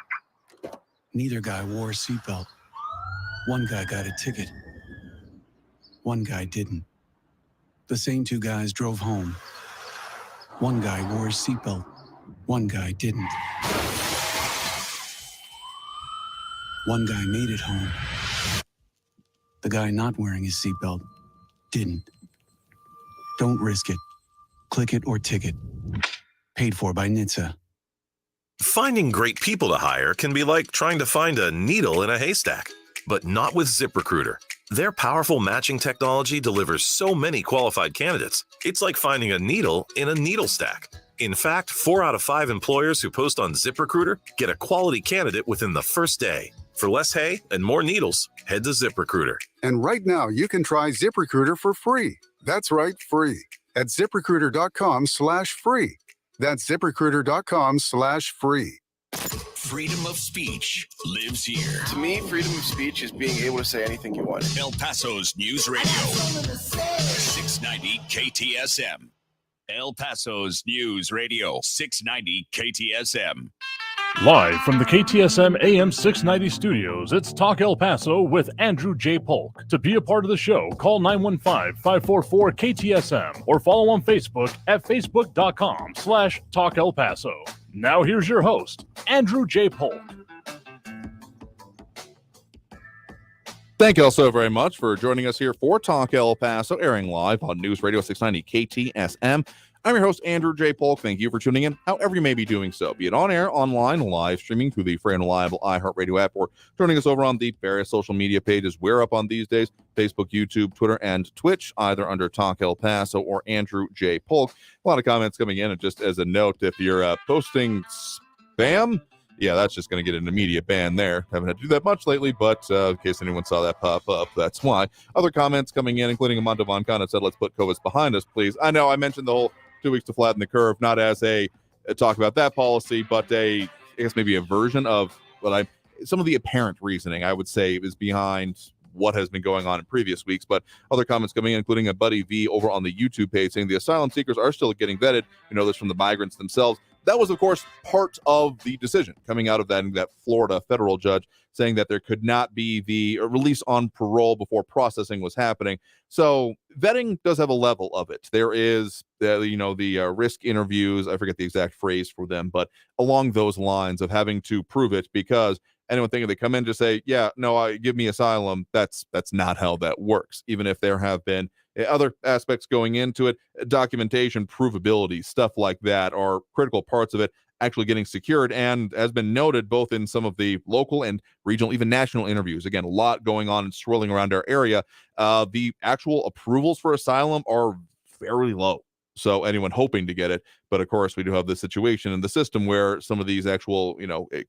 Neither guy wore a seatbelt. One guy got a ticket. One guy didn't. The same 2 guys drove home. One guy wore a seatbelt. One guy didn't. One guy made it home. The guy not wearing his seatbelt didn't. Don't risk it. Click it or ticket. Paid for by NHTSA. Finding great people to hire can be like trying to find a needle in a haystack, but not with ZipRecruiter. Their powerful matching technology delivers so many qualified candidates, it's like finding a needle in a needle stack. In fact, 4 out of 5 employers who post on ZipRecruiter get a quality candidate within the first day. For less hay and more needles, head to ZipRecruiter. And right now, you can try ZipRecruiter for free. That's right, free. At ZipRecruiter.com/free. That's ZipRecruiter.com/free. Freedom of speech lives here. To me, freedom of speech is being able to say anything you want. El Paso's News Radio 690 KTSM. El Paso's News Radio 690 KTSM. Live from the KTSM AM 690 studios, it's Talk El Paso with Andrew J. Polk. To be a part of the show, call 915-544-KTSM or follow on Facebook at facebook.com/Talk El Paso. Now here's your host, Andrew J. Polk. Thank you all so very much for joining us here for Talk El Paso, airing live on News Radio 690 KTSM. I'm your host, Andrew J. Polk. Thank you for tuning in, however you may be doing so, be it on air, online, live streaming through the free and reliable iHeartRadio app, or joining us over on the various social media pages we're up on these days, Facebook, YouTube, Twitter, and Twitch, either under Talk El Paso or Andrew J. Polk. A lot of comments coming in, and just as a note, if you're posting spam, yeah, that's just going to get an immediate ban there. Haven't had to do that much lately, but in case anyone saw that pop up, that's why. Other comments coming in, including Amanda Von Khan, said, let's put COVID behind us, please. I know I mentioned the whole 2 weeks to flatten the curve, not as a talk about that policy, but I guess maybe a version of some of the apparent reasoning, I would say, is behind what has been going on in previous weeks. But other comments coming in, including a Buddy V over on the YouTube page saying the asylum seekers are still getting vetted. You know this from the migrants themselves. That was, of course, part of the decision coming out of that Florida federal judge saying that there could not be the release on parole before processing was happening. So vetting does have a level of it. There is, the risk interviews. I forget the exact phrase for them, but along those lines of having to prove it, because anyone thinking they come in to say, yeah, no, give me asylum, that's not how that works. Even if there have been other aspects going into it, documentation, provability, stuff like that are critical parts of it actually getting secured, and has been noted both in some of the local and regional, even national interviews. Again, a lot going on and swirling around our area. The actual approvals for asylum are very low. So anyone hoping to get it, but of course we do have this situation in the system where some of these actual,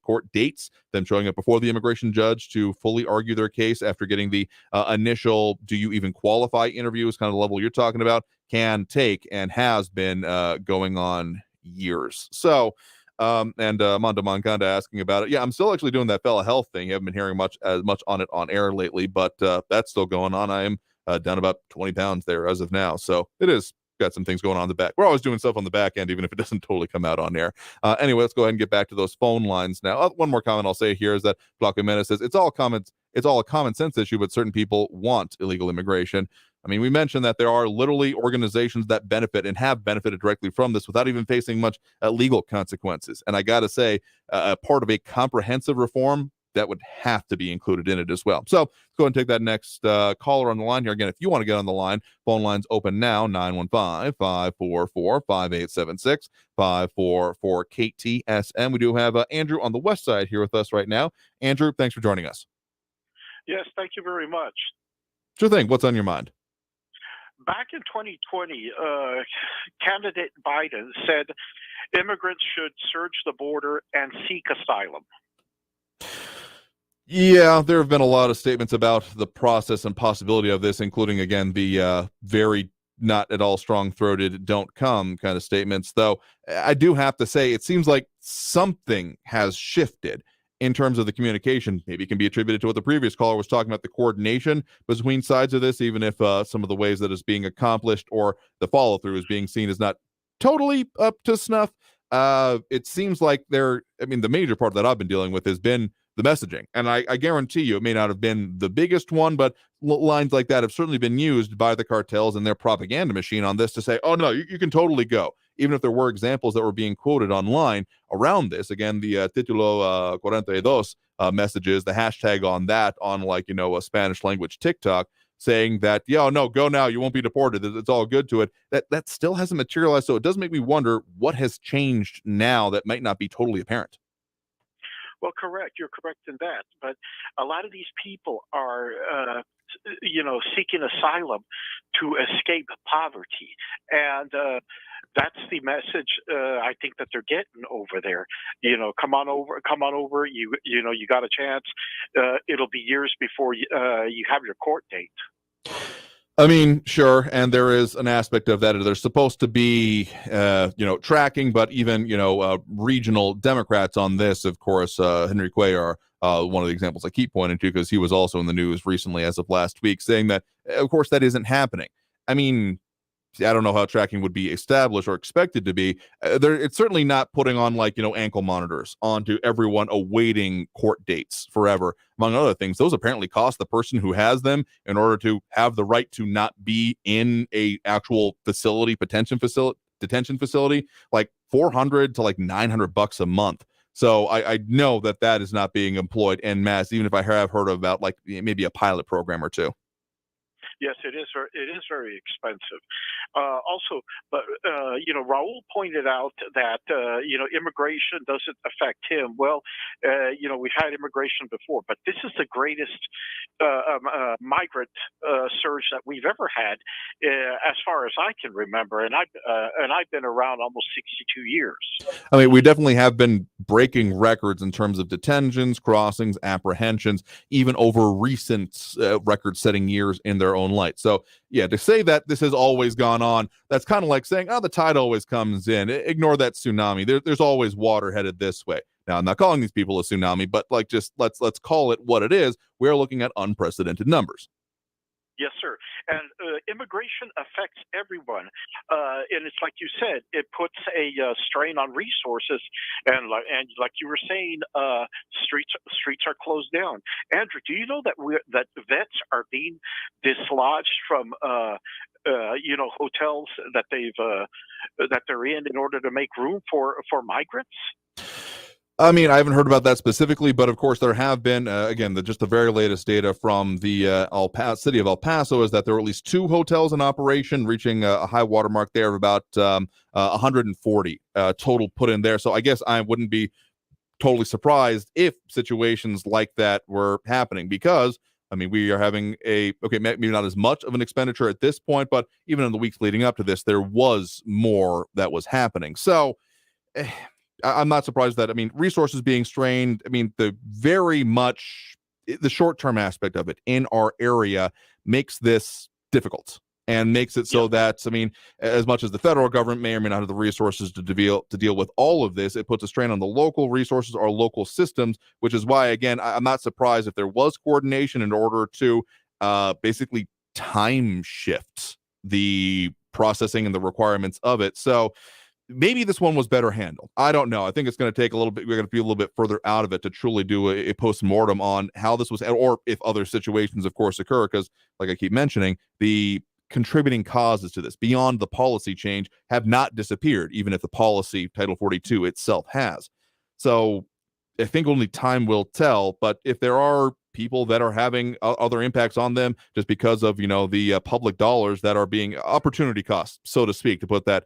court dates, them showing up before the immigration judge to fully argue their case after getting the initial, do you even qualify interviews, kind of the level you're talking about, can take and has been going on years. So, and Amanda Moncada asking about it. Yeah, I'm still actually doing that fella health thing. I haven't been hearing much on it on air lately, but that's still going on. I am down about 20 pounds there as of now. So it is got some things going on in the back. We're always doing stuff on the back end, even if it doesn't totally come out on air. Anyway, let's go ahead and get back to those phone lines now. One more comment I'll say here is that Blanco Jimenez says it's all a common sense issue, but certain people want illegal immigration. I mean, we mentioned that there are literally organizations that benefit and have benefited directly from this without even facing much legal consequences. And I got to say, part of a comprehensive reform that would have to be included in it as well. So let's go and take that next caller on the line here. Again, if you want to get on the line, phone lines open now, 915-544-5876, 544-KTSM. We do have Andrew on the west side here with us right now. Andrew, thanks for joining us. Yes, thank you very much. Sure thing. What's on your mind? Back in 2020, candidate Biden said immigrants should search the border and seek asylum. Yeah, there have been a lot of statements about the process and possibility of this, including, again, the very not at all strong-throated don't come kind of statements. Though I do have to say it seems like something has shifted in terms of the communication. Maybe it can be attributed to what the previous caller was talking about, the coordination between sides of this, even if some of the ways that is being accomplished or the follow-through is being seen as not totally up to snuff. It seems like the major part that I've been dealing with has been the messaging. And I guarantee you it may not have been the biggest one, but lines like that have certainly been used by the cartels and their propaganda machine on this to say, oh, no, you can totally go. Even if there were examples that were being quoted online around this. Again, the Titulo 42 messages, the hashtag on that on a Spanish language TikTok saying that, yeah, no, go now, you won't be deported, it's all good to it. That still hasn't materialized. So it does make me wonder what has changed now that might not be totally apparent. Well, correct. You're correct in that. But a lot of these people are, seeking asylum to escape poverty. And that's the message I think that they're getting over there. Come on over. You got a chance. It'll be years before you have your court date. I mean, sure, and there is an aspect of that. There's supposed to be, tracking, but even, regional Democrats on this, of course, Henry Cuellar, one of the examples I keep pointing to, because he was also in the news recently as of last week, saying that, of course, that isn't happening. I mean, I don't know how tracking would be established or expected to be. It's certainly not putting on ankle monitors onto everyone awaiting court dates forever. Among other things, those apparently cost the person who has them in order to have the right to not be in a actual detention facility, like $400 to $900 a month. So I know that is not being employed en masse, even if I have heard about maybe a pilot program or two. Yes, it is. It is very expensive. Also, but Raul pointed out that immigration doesn't affect him. Well, we've had immigration before, but this is the greatest migrant surge that we've ever had, as far as I can remember. And I've been around almost 62 years. I mean, we definitely have been breaking records in terms of detentions, crossings, apprehensions, even over recent record-setting years in their own light. So, yeah, to say that this has always gone on, that's kind of like saying, oh, the tide always comes in. Ignore that tsunami. There's always water headed this way. Now, I'm not calling these people a tsunami, but just let's call it what it is. We're looking at unprecedented numbers. Yes, sir. And immigration affects everyone. And it's like you said, it puts a strain on resources. And like you were saying, streets are closed down. Andrew, do you know that vets are being dislodged from hotels that they're in order to make room for migrants? I mean, I haven't heard about that specifically, but of course there have been, again, just the very latest data from the city of El Paso is that there were at least 2 hotels in operation, reaching a high watermark there of about 140 total put in there. So I guess I wouldn't be totally surprised if situations like that were happening, because, I mean, we are having maybe not as much of an expenditure at this point, but even in the weeks leading up to this, there was more that was happening. So I'm not surprised that, I mean, resources being strained, I mean, the short-term aspect of it in our area makes this difficult and makes it so that, I mean, as much as the federal government may or may not have the resources to deal with all of this, it puts a strain on the local resources or local systems, which is why, again, I'm not surprised if there was coordination in order to basically time shift the processing and the requirements of it. So maybe this one was better handled. I don't know. I think it's going to take a little bit. We're going to be a little bit further out of it to truly do a post-mortem on how this was, or if other situations, of course, occur. Because, like I keep mentioning, the contributing causes to this, beyond the policy change, have not disappeared, even if the policy, Title 42 itself, has. So I think only time will tell. But if there are people that are having other impacts on them just because of, the public dollars that are being opportunity costs, so to speak, to put that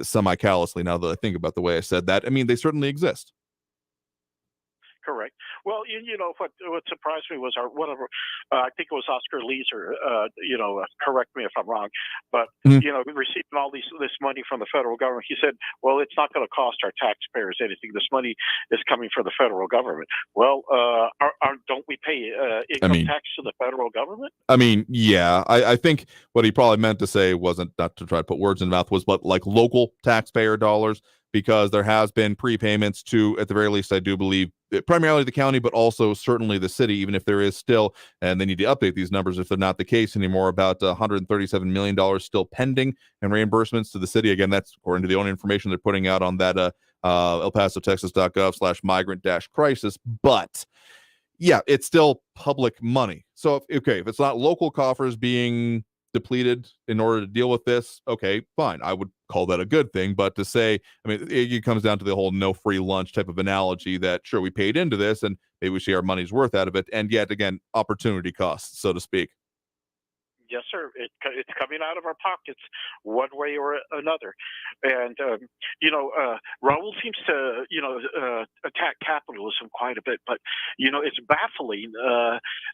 semi-callously now that I think about the way I said that, I mean, they certainly exist. Correct. Well, what surprised me was I think it was Oscar Leeser. Correct me if I'm wrong, but receiving all this money from the federal government, he said, "Well, it's not going to cost our taxpayers anything. This money is coming from the federal government." Well, don't we pay income tax to the federal government? I mean, yeah, I think what he probably meant to say wasn't, not to try to put words in the mouth, was but like local taxpayer dollars, because there has been prepayments to, at the very least, I do believe, primarily the county, but also certainly the city, even if there is still, and they need to update these numbers if they're not the case anymore, about $137 million still pending in reimbursements to the city. Again, that's according to the only information they're putting out on that elpasotexas.gov/migrant-crisis. But yeah, it's still public money. So if it's not local coffers being depleted in order to deal with this, okay, fine, I would call that a good thing. But to say, I mean, it comes down to the whole no free lunch type of analogy, that sure, we paid into this and maybe we see our money's worth out of it, and yet again, opportunity costs, so to speak. Yes, sir. It's coming out of our pockets one way or another. And, Raul seems to, attack capitalism quite a bit. But, it's baffling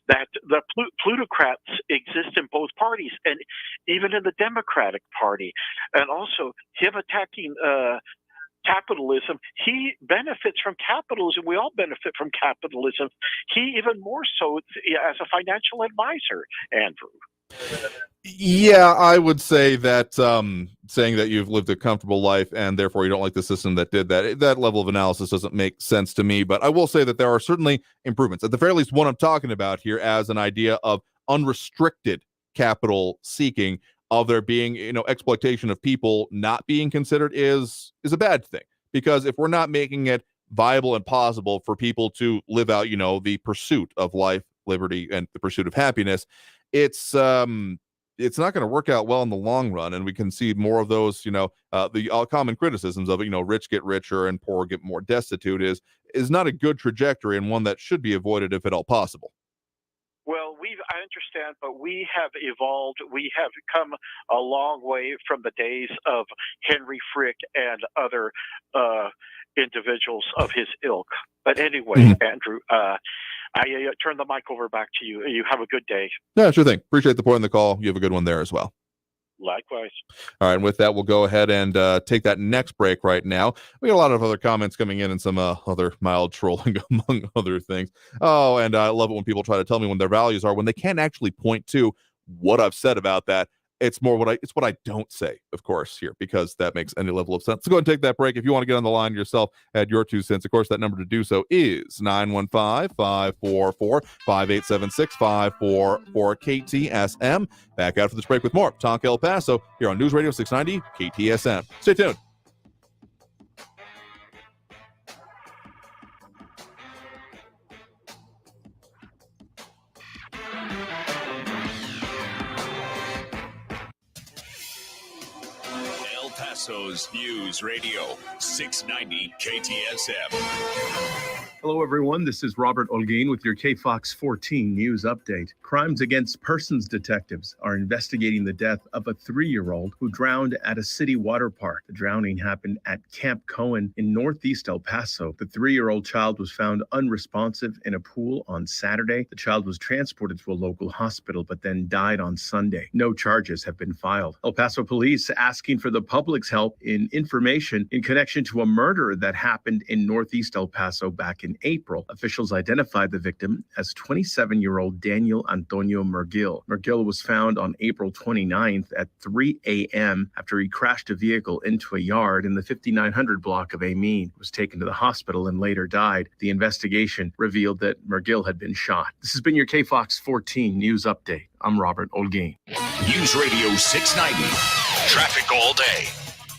that the plutocrats exist in both parties, and even in the Democratic Party. And also, him attacking capitalism, he benefits from capitalism. We all benefit from capitalism. He even more so as a financial advisor, Andrew. Yeah, I would say that saying that you've lived a comfortable life and therefore you don't like the system that did that level of analysis doesn't make sense to me. But I will say that there are certainly improvements. At the very least, what I'm talking about here as an idea of unrestricted capital seeking, of there being, exploitation of people not being considered is a bad thing. Because if we're not making it viable and possible for people to live out, the pursuit of life, liberty, and the pursuit of happiness, it's not going to work out well in the long run. And we can see more of those, the common criticisms of it, rich get richer and poor get more destitute is not a good trajectory, and one that should be avoided if at all possible. Well, I understand, but we have evolved. We have come a long way from the days of Henry Frick and other individuals of his ilk. But anyway, Andrew, I turn the mic over back to you. You have a good day. Yeah, sure thing. Appreciate the point in the call. You have a good one there as well. Likewise. All right, and with that, we'll go ahead and take that next break right now. We got a lot of other comments coming in and some other mild trolling among other things. Oh, and I love it when people try to tell me when their values are, when they can't actually point to what I've said about that. It's more what I don't say, of course, here, because that makes any level of sense. So go ahead and take that break. If you want to get on the line yourself, add your 2 cents. Of course, that number to do so is 915-544-5876-544-KTSM. Back after this break with more Talk El Paso here on News Radio 690 KTSM. Stay tuned. El Paso's News Radio 690 KTSM. Hello, everyone. This is Robert Olguin with your KFOX 14 news update. Crimes Against Persons detectives are investigating the death of a 3-year-old who drowned at a city water park. The drowning happened at Camp Cohen in northeast El Paso. The 3-year-old child was found unresponsive in a pool on Saturday. The child was transported to a local hospital, but then died on Sunday. No charges have been filed. El Paso police asking for the public's help in information in connection to a murder that happened in northeast El Paso back in April. Officials identified the victim as 27-year-old Daniel Antonio Mergil. Mergil was found on April 29th at 3 a.m. after he crashed a vehicle into a yard in the 5900 block of Amin. He was taken to the hospital and later died. The investigation revealed that Mergil had been shot. This has been your KFOX 14 news update. I'm Robert Olguin. News Radio 690. Traffic all day.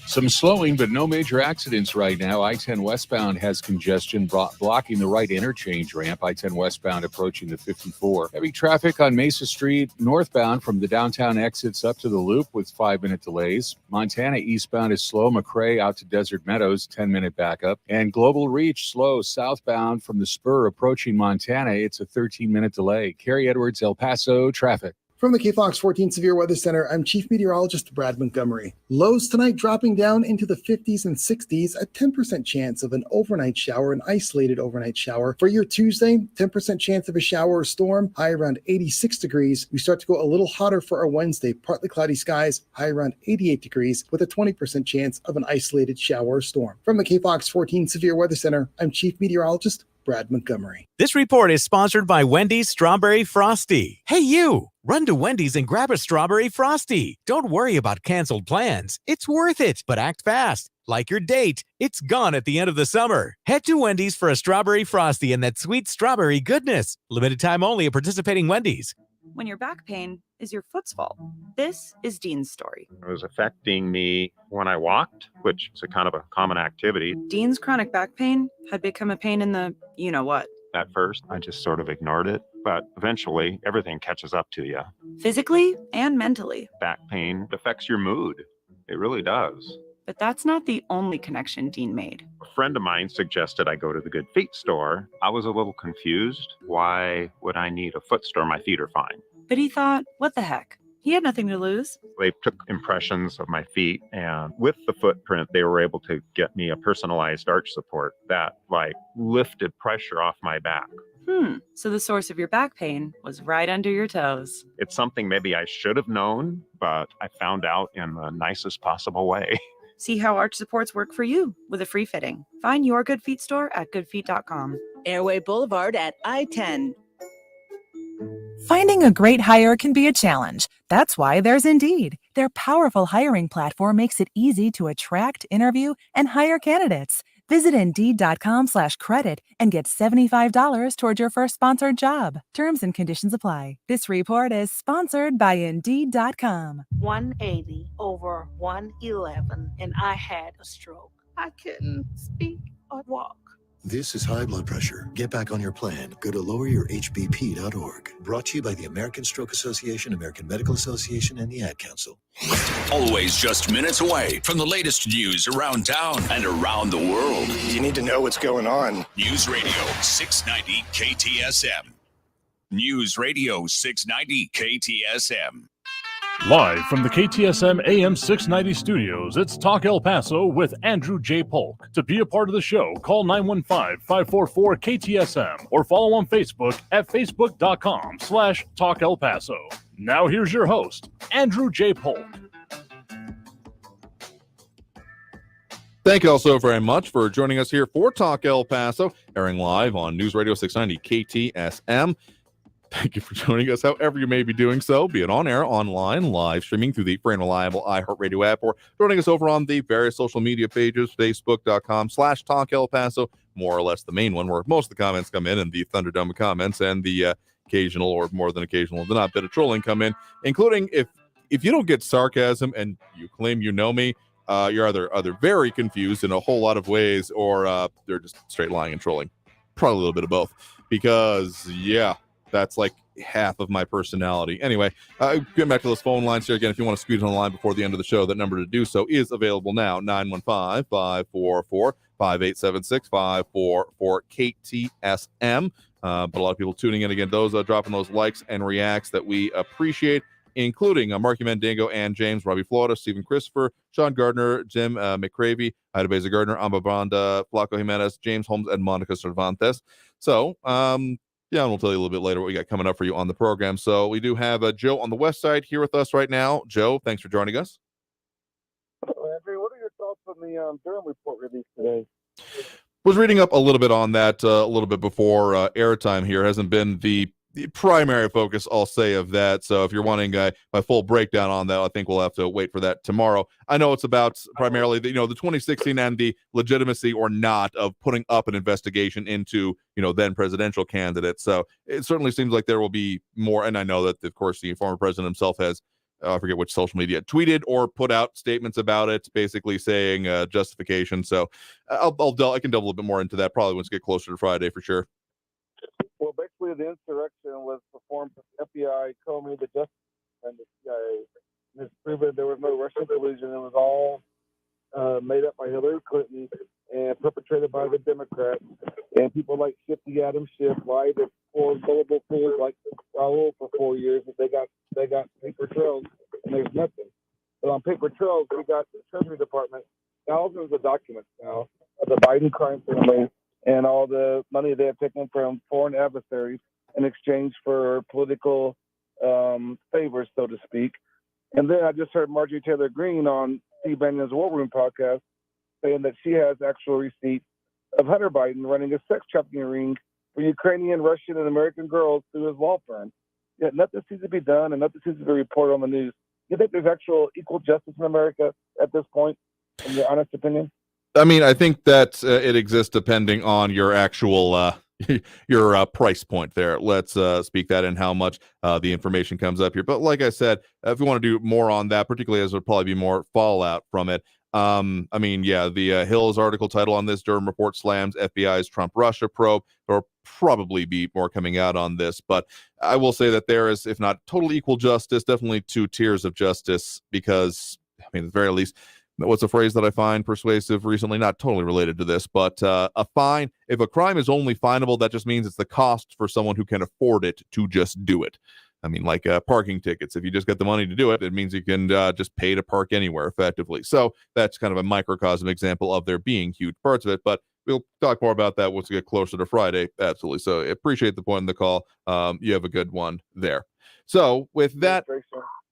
Some slowing, but no major accidents right now. I-10 westbound has congestion blocking the right interchange ramp. I-10 westbound approaching the 54. Heavy traffic on Mesa Street northbound from the downtown exits up to the loop with 5-minute delays. Montana eastbound is slow. McRae out to Desert Meadows, 10-minute backup. And Global Reach slow southbound from the spur approaching Montana. It's a 13-minute delay. Carrie Edwards, El Paso traffic. From the KFOX 14 Severe Weather Center, I'm Chief Meteorologist Brad Montgomery. Lows tonight dropping down into the 50s and 60s, a 10% chance of an overnight shower, an isolated overnight shower. For your Tuesday, 10% chance of a shower or storm, high around 86 degrees. We start to go a little hotter for our Wednesday, partly cloudy skies, high around 88 degrees, with a 20% chance of an isolated shower or storm. From the KFOX 14 Severe Weather Center, I'm Chief Meteorologist Brad Montgomery. This report is sponsored by Wendy's Strawberry Frosty. Hey, you! Run to Wendy's and grab a Strawberry Frosty. Don't worry about canceled plans. It's worth it, but act fast. Like your date, it's gone at the end of the summer. Head to Wendy's for a Strawberry Frosty and that sweet strawberry goodness. Limited time only at participating Wendy's. When your back pain is your foot's fault. This is Dean's story. It was affecting me when I walked, which is a kind of a common activity. Dean's chronic back pain had become a pain in the you-know-what. At first, I just sort of ignored it, but eventually everything catches up to you. Physically and mentally. Back pain affects your mood. It really does. But that's not the only connection Dean made. A friend of mine suggested I go to the Good Feet store. I was a little confused. Why would I need a foot store? My feet are fine. But he thought, what the heck? He had nothing to lose. They took impressions of my feet, and with the footprint, they were able to get me a personalized arch support that lifted pressure off my back. So the source of your back pain was right under your toes. It's something maybe I should have known, but I found out in the nicest possible way. See how arch supports work for you with a free fitting. Find your Good Feet store at goodfeet.com. Airway Boulevard at I-10. Finding a great hire can be a challenge. That's why there's Indeed. Their powerful hiring platform makes it easy to attract, interview, and hire candidates. Visit Indeed.com/credit and get $75 toward your first sponsored job. Terms and conditions apply. This report is sponsored by Indeed.com. 180 over 111, and I had a stroke. I couldn't speak or walk. This is high blood pressure. Get back on your plan. Go to loweryourhbp.org. Brought to you by the American Stroke Association, American Medical Association, and the Ad Council. Always just minutes away from the latest news around town and around the world. You need to know what's going on. News Radio 690 KTSM. News Radio 690 KTSM. Live from the KTSM AM 690 studios, it's Talk El Paso with Andrew J. Polk. To be a part of the show, call 915-544-KTSM or follow on Facebook at facebook.com/Talk El Paso. Now here's your host, Andrew J. Polk. Thank you all so very much for joining us here for Talk El Paso, airing live on News Radio 690 KTSM. Thank you for joining us, however you may be doing so, be it on air, online, live streaming through the free and reliable iHeartRadio app, or joining us over on the various social media pages, facebook.com/Talk El Paso, more or less the main one, where most of the comments come in, and the Thunderdome comments, and the occasional, or more than occasional, the not bit of trolling come in, including if you don't get sarcasm and you claim you know me, you're either very confused in a whole lot of ways, or they're just straight lying and trolling. Probably a little bit of both, because, yeah, that's like half of my personality. Anyway, getting back to those phone lines here again. If you want to squeeze on the line before the end of the show, that number to do so is available now. 915-544-5876, 544-KTSM. But a lot of people tuning in again. Those dropping those likes and reacts that we appreciate, including Marky Mandingo and James, Robbie Florida, Stephen Christopher, Sean Gardner, Jim McCravey, Ida Beza Gardner, Amba Banda, Flaco Jimenez, James Holmes, and Monica Cervantes. So, yeah, and we'll tell you a little bit later what we got coming up for you on the program. So we do have Joe on the west side here with us right now. Joe, thanks for joining us. Hello, Andrew. What are your thoughts on the Durham report released today? Was reading up a little bit on that a little bit before airtime here. Hasn't been the primary focus, I'll say, of that. So if you're wanting my full breakdown on that, I think we'll have to wait for that tomorrow. I know it's about primarily the 2016 and the legitimacy or not of putting up an investigation into then presidential candidates. So it certainly seems like there will be more. And I know that, of course, the former president himself has, I forget which social media, tweeted or put out statements about it, basically saying justification. So I can delve a little bit more into that probably once we get closer to Friday for sure. Well, basically, the insurrection was performed by the FBI, Comey, the Justice, and the CIA. And it's proven there was no Russian collusion. It was all made up by Hillary Clinton and perpetrated by the Democrats. And people like Shifty Adam Schiff lied to poor gullible fools like Raul for 4 years that they got paper trails, and there's nothing. But on paper trails, we got the Treasury Department thousands of documents now of the Biden crime family and all the money they have taken from foreign adversaries in exchange for political favors, so to speak. And then I just heard Marjorie Taylor Greene on Steve Bannon's War Room podcast saying that she has actual receipts of Hunter Biden running a sex trafficking ring for Ukrainian, Russian, and American girls through his law firm. Yet nothing seems to be done and nothing seems to be reported on the news. You think there's actual equal justice in America at this point, in your honest opinion? I mean, I think that it exists depending on your actual your price point there. Let's speak that in how much the information comes up here. But like I said, if you want to do more on that, particularly as there'll probably be more fallout from it. I mean, yeah, the Hill's article title on this Durham report slams FBI's Trump-Russia probe. There'll probably be more coming out on this, but I will say that there is, if not total equal justice, definitely two tiers of justice, because, I mean, at the very least, what's a phrase that I find persuasive recently? Not totally related to this, but a fine. If a crime is only finable, that just means it's the cost for someone who can afford it to just do it. I mean, like parking tickets. If you just get the money to do it, it means you can just pay to park anywhere effectively. So that's kind of a microcosm example of there being huge parts of it. But we'll talk more about that once we get closer to Friday. Absolutely. So I appreciate the point in the call. You have a good one there. So with that.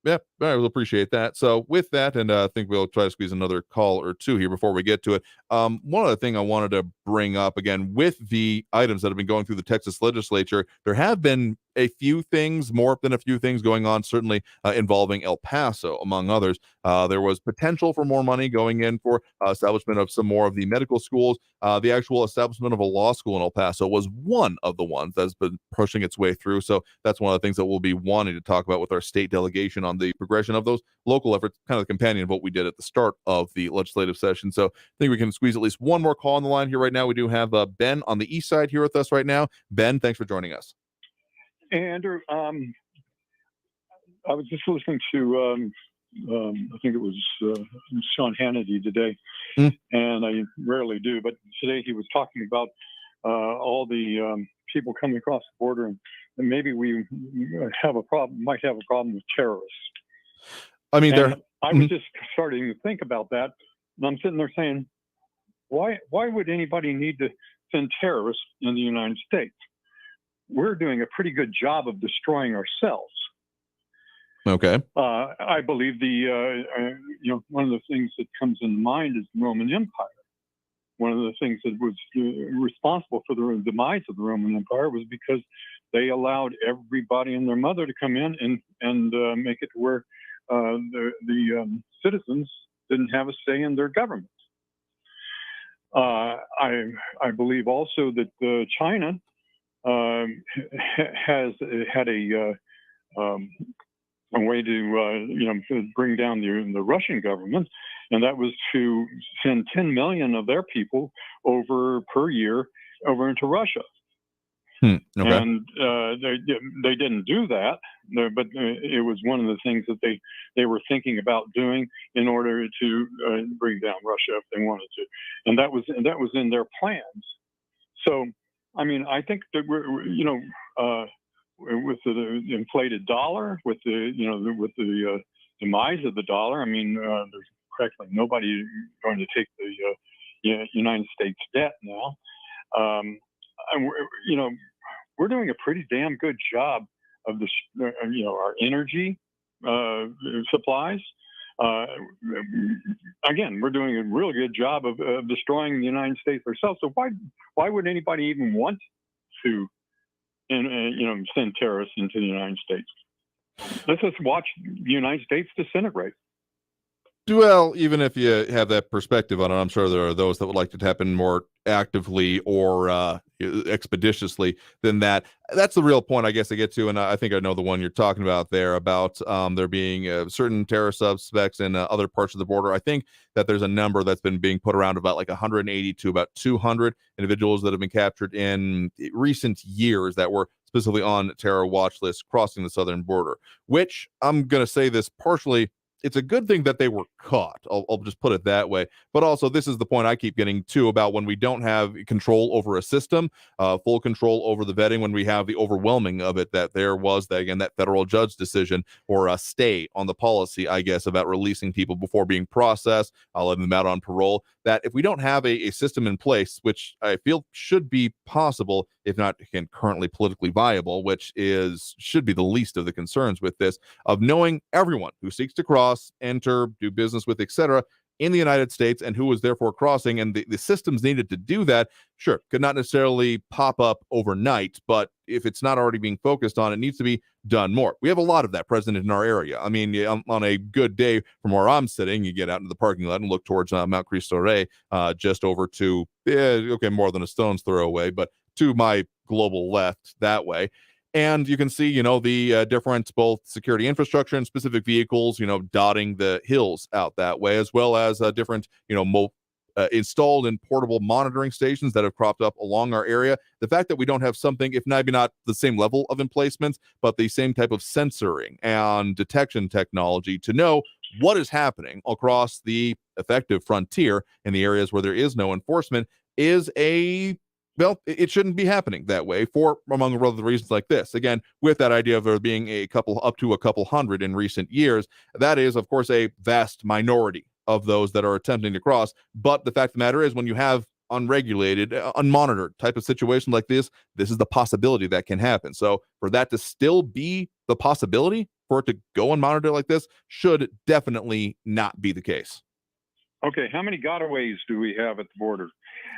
Yeah, I will appreciate that. So with that, and I think we'll try to squeeze another call or two here before we get to it. One other thing I wanted to bring up, again, with the items that have been going through the Texas Legislature, there have been a few things, more than a few things going on, certainly involving El Paso, among others. There was potential for more money going in for establishment of some more of the medical schools. The actual establishment of a law school in El Paso was one of the ones that's been pushing its way through. So that's one of the things that we'll be wanting to talk about with our state delegation on the progression of those local efforts, kind of the companion of what we did at the start of the legislative session. So I think we can squeeze at least one more call on the line here right now. We do have Ben on the east side here with us right now. Ben, thanks for joining us. Andrew, I was just listening to, I think it was Sean Hannity today, and I rarely do, but today he was talking about all the people coming across the border, and maybe we have a problem. Might have a problem with terrorists. I mean, I was just starting to think about that, and I'm sitting there saying, why would anybody need to send terrorists in the United States? We're doing a pretty good job of destroying ourselves. Okay. I believe one of the things that comes in mind is the Roman Empire. One of the things that was responsible for the demise of the Roman Empire was because they allowed everybody and their mother to come in and make it to where the citizens didn't have a say in their government. I believe also that China has had a way to bring down the Russian government, and that was to send 10 million of their people per year over into Russia. Okay. And they didn't do that, but it was one of the things that they were thinking about doing in order to bring down Russia if they wanted to, and that was in their plans. So, I mean, I think that we're with the inflated dollar, with the demise of the dollar. I mean, there's practically nobody going to take the United States debt now. And we're doing a pretty damn good job of our energy supplies. Again, we're doing a really good job of destroying the United States ourselves. So why would anybody even want to send terrorists into the United States? Let's just watch the United States disintegrate. Well, even if you have that perspective on it, I'm sure there are those that would like it to happen more actively or expeditiously than that. That's the real point I guess I get to, and I think I know the one you're talking about there, about there being certain terror suspects in other parts of the border. I think that there's a number that's been being put around about like 180 to about 200 individuals that have been captured in recent years that were specifically on terror watch lists crossing the southern border, which I'm going to say this partially, it's a good thing that they were caught. I'll just put it that way. But also, this is the point I keep getting to about when we don't have control over a system, full control over the vetting, when we have the overwhelming of it, that there was, that federal judge decision or a stay on the policy, I guess, about releasing people before being processed, letting them out on parole, that if we don't have a system in place, which I feel should be possible, if not currently politically viable, which should be the least of the concerns with this, of knowing everyone who seeks to cross, enter, do business with, etc., in the United States, and who was therefore crossing, and the systems needed to do that, sure, could not necessarily pop up overnight, but if it's not already being focused on, it needs to be done more. We have a lot of that present in our area. I mean, on a good day from where I'm sitting, you get out into the parking lot and look towards Mount Cristo Rey, just over to, more than a stone's throw away, but to my global left that way. And you can see, the different both security infrastructure and specific vehicles, dotting the hills out that way, as well as different, installed and portable monitoring stations that have cropped up along our area. The fact that we don't have something, if maybe not the same level of emplacements, but the same type of sensoring and detection technology to know what is happening across the effective frontier in the areas where there is no enforcement is it shouldn't be happening that way for, among other reasons like this. Again, with that idea of there being up to a couple hundred in recent years, that is, of course, a vast minority of those that are attempting to cross. But the fact of the matter is, when you have unregulated, unmonitored type of situation like this is the possibility that can happen. So for that to still be the possibility, for it to go unmonitored like this, should definitely not be the case. Okay, how many gotaways do we have at the border?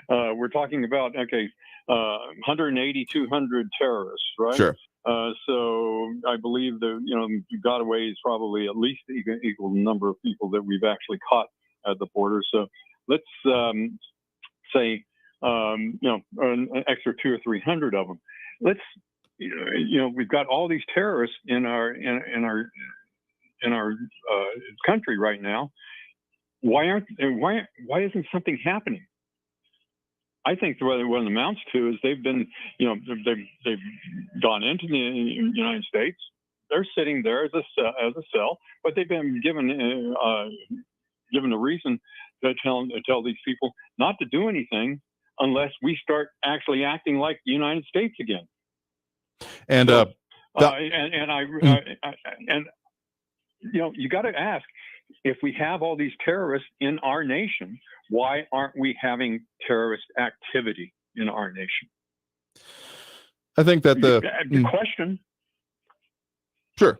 We're talking about, 180, 200 terrorists, right? Sure. So I believe gotaways probably at least equal the number of people that we've actually caught at the border. So let's say, an extra 200 or 300 of them. Let's, we've got all these terrorists in our country right now. Why isn't something happening? I think what it amounts to is they've been, they've gone into the United States. They're sitting there as a cell, but they've been given a reason to tell these people not to do anything unless we start actually acting like the United States again. And you got to ask, if we have all these terrorists in our nation, why aren't we having terrorist activity in our nation? I think that the question. Sure.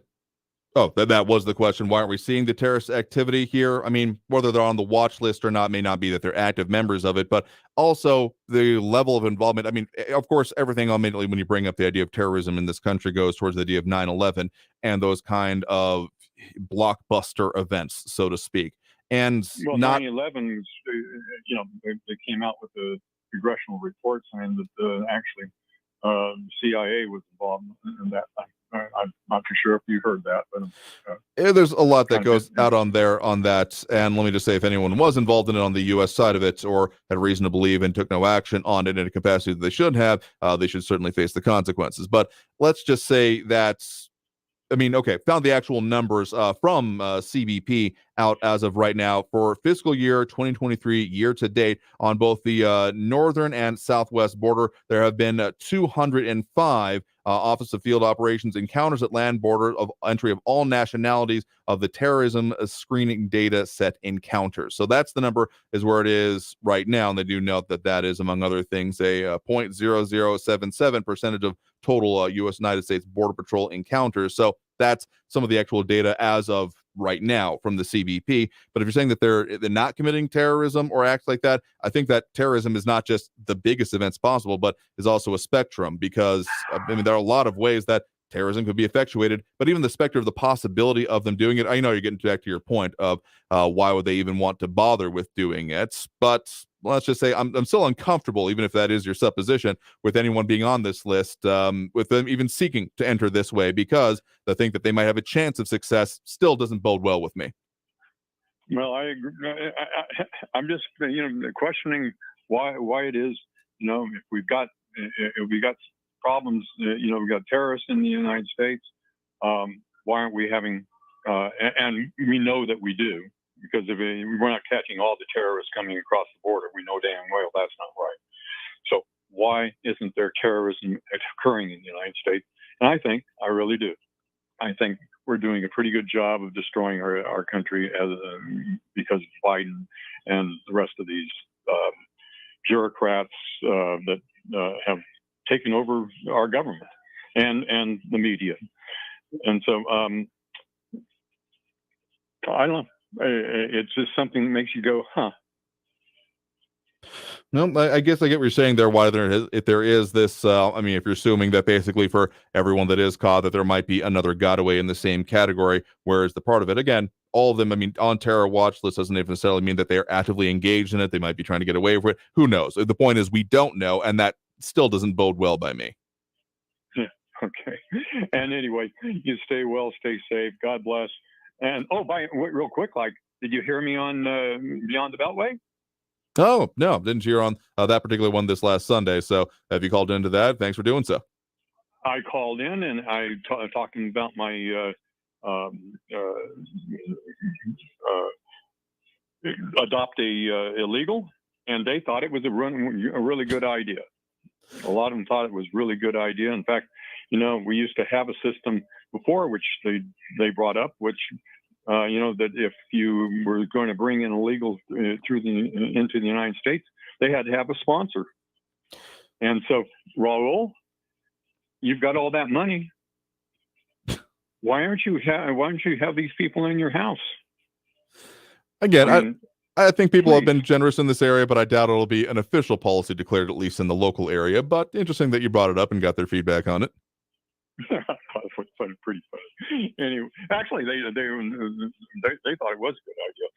Oh, that was the question. Why aren't we seeing the terrorist activity here? I mean, whether they're on the watch list or not may not be that they're active members of it, but also the level of involvement. I mean, of course, everything immediately when you bring up the idea of terrorism in this country goes towards the idea of 9/11 and those kind of blockbuster events, so to speak. And well, not 9/11, they came out with a congressional report saying that actually CIA was involved in that thing. I'm not too sure if you heard that, but there's a lot that goes out on that. And let me just say, if anyone was involved in it on the U.S. side of it or had reason to believe and took no action on it in a capacity that they should have, they should certainly face the consequences. But let's just say that, I mean, okay, found the actual numbers from CBP out as of right now for fiscal year 2023 year to date on both the northern and southwest border. There have been 205 Office of Field Operations encounters at land border of entry of all nationalities of the terrorism screening data set encounters. So that's the number is where it is right now. And they do note that that is, among other things, a 0.0077% of total United States Border Patrol encounters. So that's some of the actual data as of right now from the CBP. But if you're saying that they're not committing terrorism or acts like that, I think that terrorism is not just the biggest events possible, but is also a spectrum, because I mean, there are a lot of ways that terrorism could be effectuated, but even the specter of the possibility of them doing it, I know you're getting back to your point of why would they even want to bother with doing it, but let's just say I'm still uncomfortable, even if that is your supposition, with anyone being on this list, with them even seeking to enter this way, because the think that they might have a chance of success still doesn't bode well with me. Well, I agree. I'm just questioning why it is, if we've got problems, we've got terrorists in the United States, why aren't we having and we know that we do, because if we're not catching all the terrorists coming across the border, we know damn well that's not right. So why isn't there terrorism occurring in the United States? And I really do. I think we're doing a pretty good job of destroying our country because of Biden and the rest of these bureaucrats that have taken over our government and the media. And so I don't know. It's just something that makes you go, huh. No, I guess I get what you're saying there. Why if there is this, I mean, if you're assuming that basically for everyone that is caught, that there might be another godaway in the same category, whereas the part of it, again, all of them, I mean, on terror watch list doesn't even necessarily mean that they are actively engaged in it. They might be trying to get away with it. Who knows? The point is we don't know, and that still doesn't bode well by me. Yeah, okay. And anyway, you stay well, stay safe. God bless. And real quick, did you hear me on Beyond the Beltway? Oh, no, didn't hear on that particular one this last Sunday. So have you called into that? Thanks for doing so. I called in and I talking about my adopt a illegal, and they thought it was a really good idea. A lot of them thought it was a really good idea. In fact, we used to have a system before which they brought up, which that if you were going to bring in illegals into the United States, they had to have a sponsor. And so, Raul, you've got all that money. Why don't you have these people in your house? Again, I think people have been generous in this area, but I doubt it'll be an official policy declared, at least in the local area. But interesting that you brought it up and got their feedback on it. Pretty funny. Anyway, actually, they thought it was a good idea.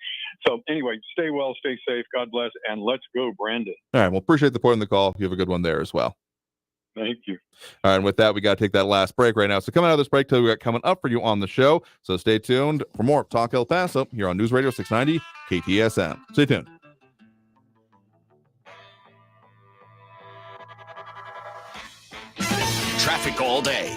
So anyway, stay well, stay safe. God bless, and let's go, Brandon. All right. Well, appreciate the point in the call. You have a good one there as well. Thank you. All right. And with that, we got to take that last break right now. So coming out of this break, we got coming up for you on the show. So stay tuned for more Talk El Paso here on News Radio 690 KTSM. Stay tuned. Traffic all day.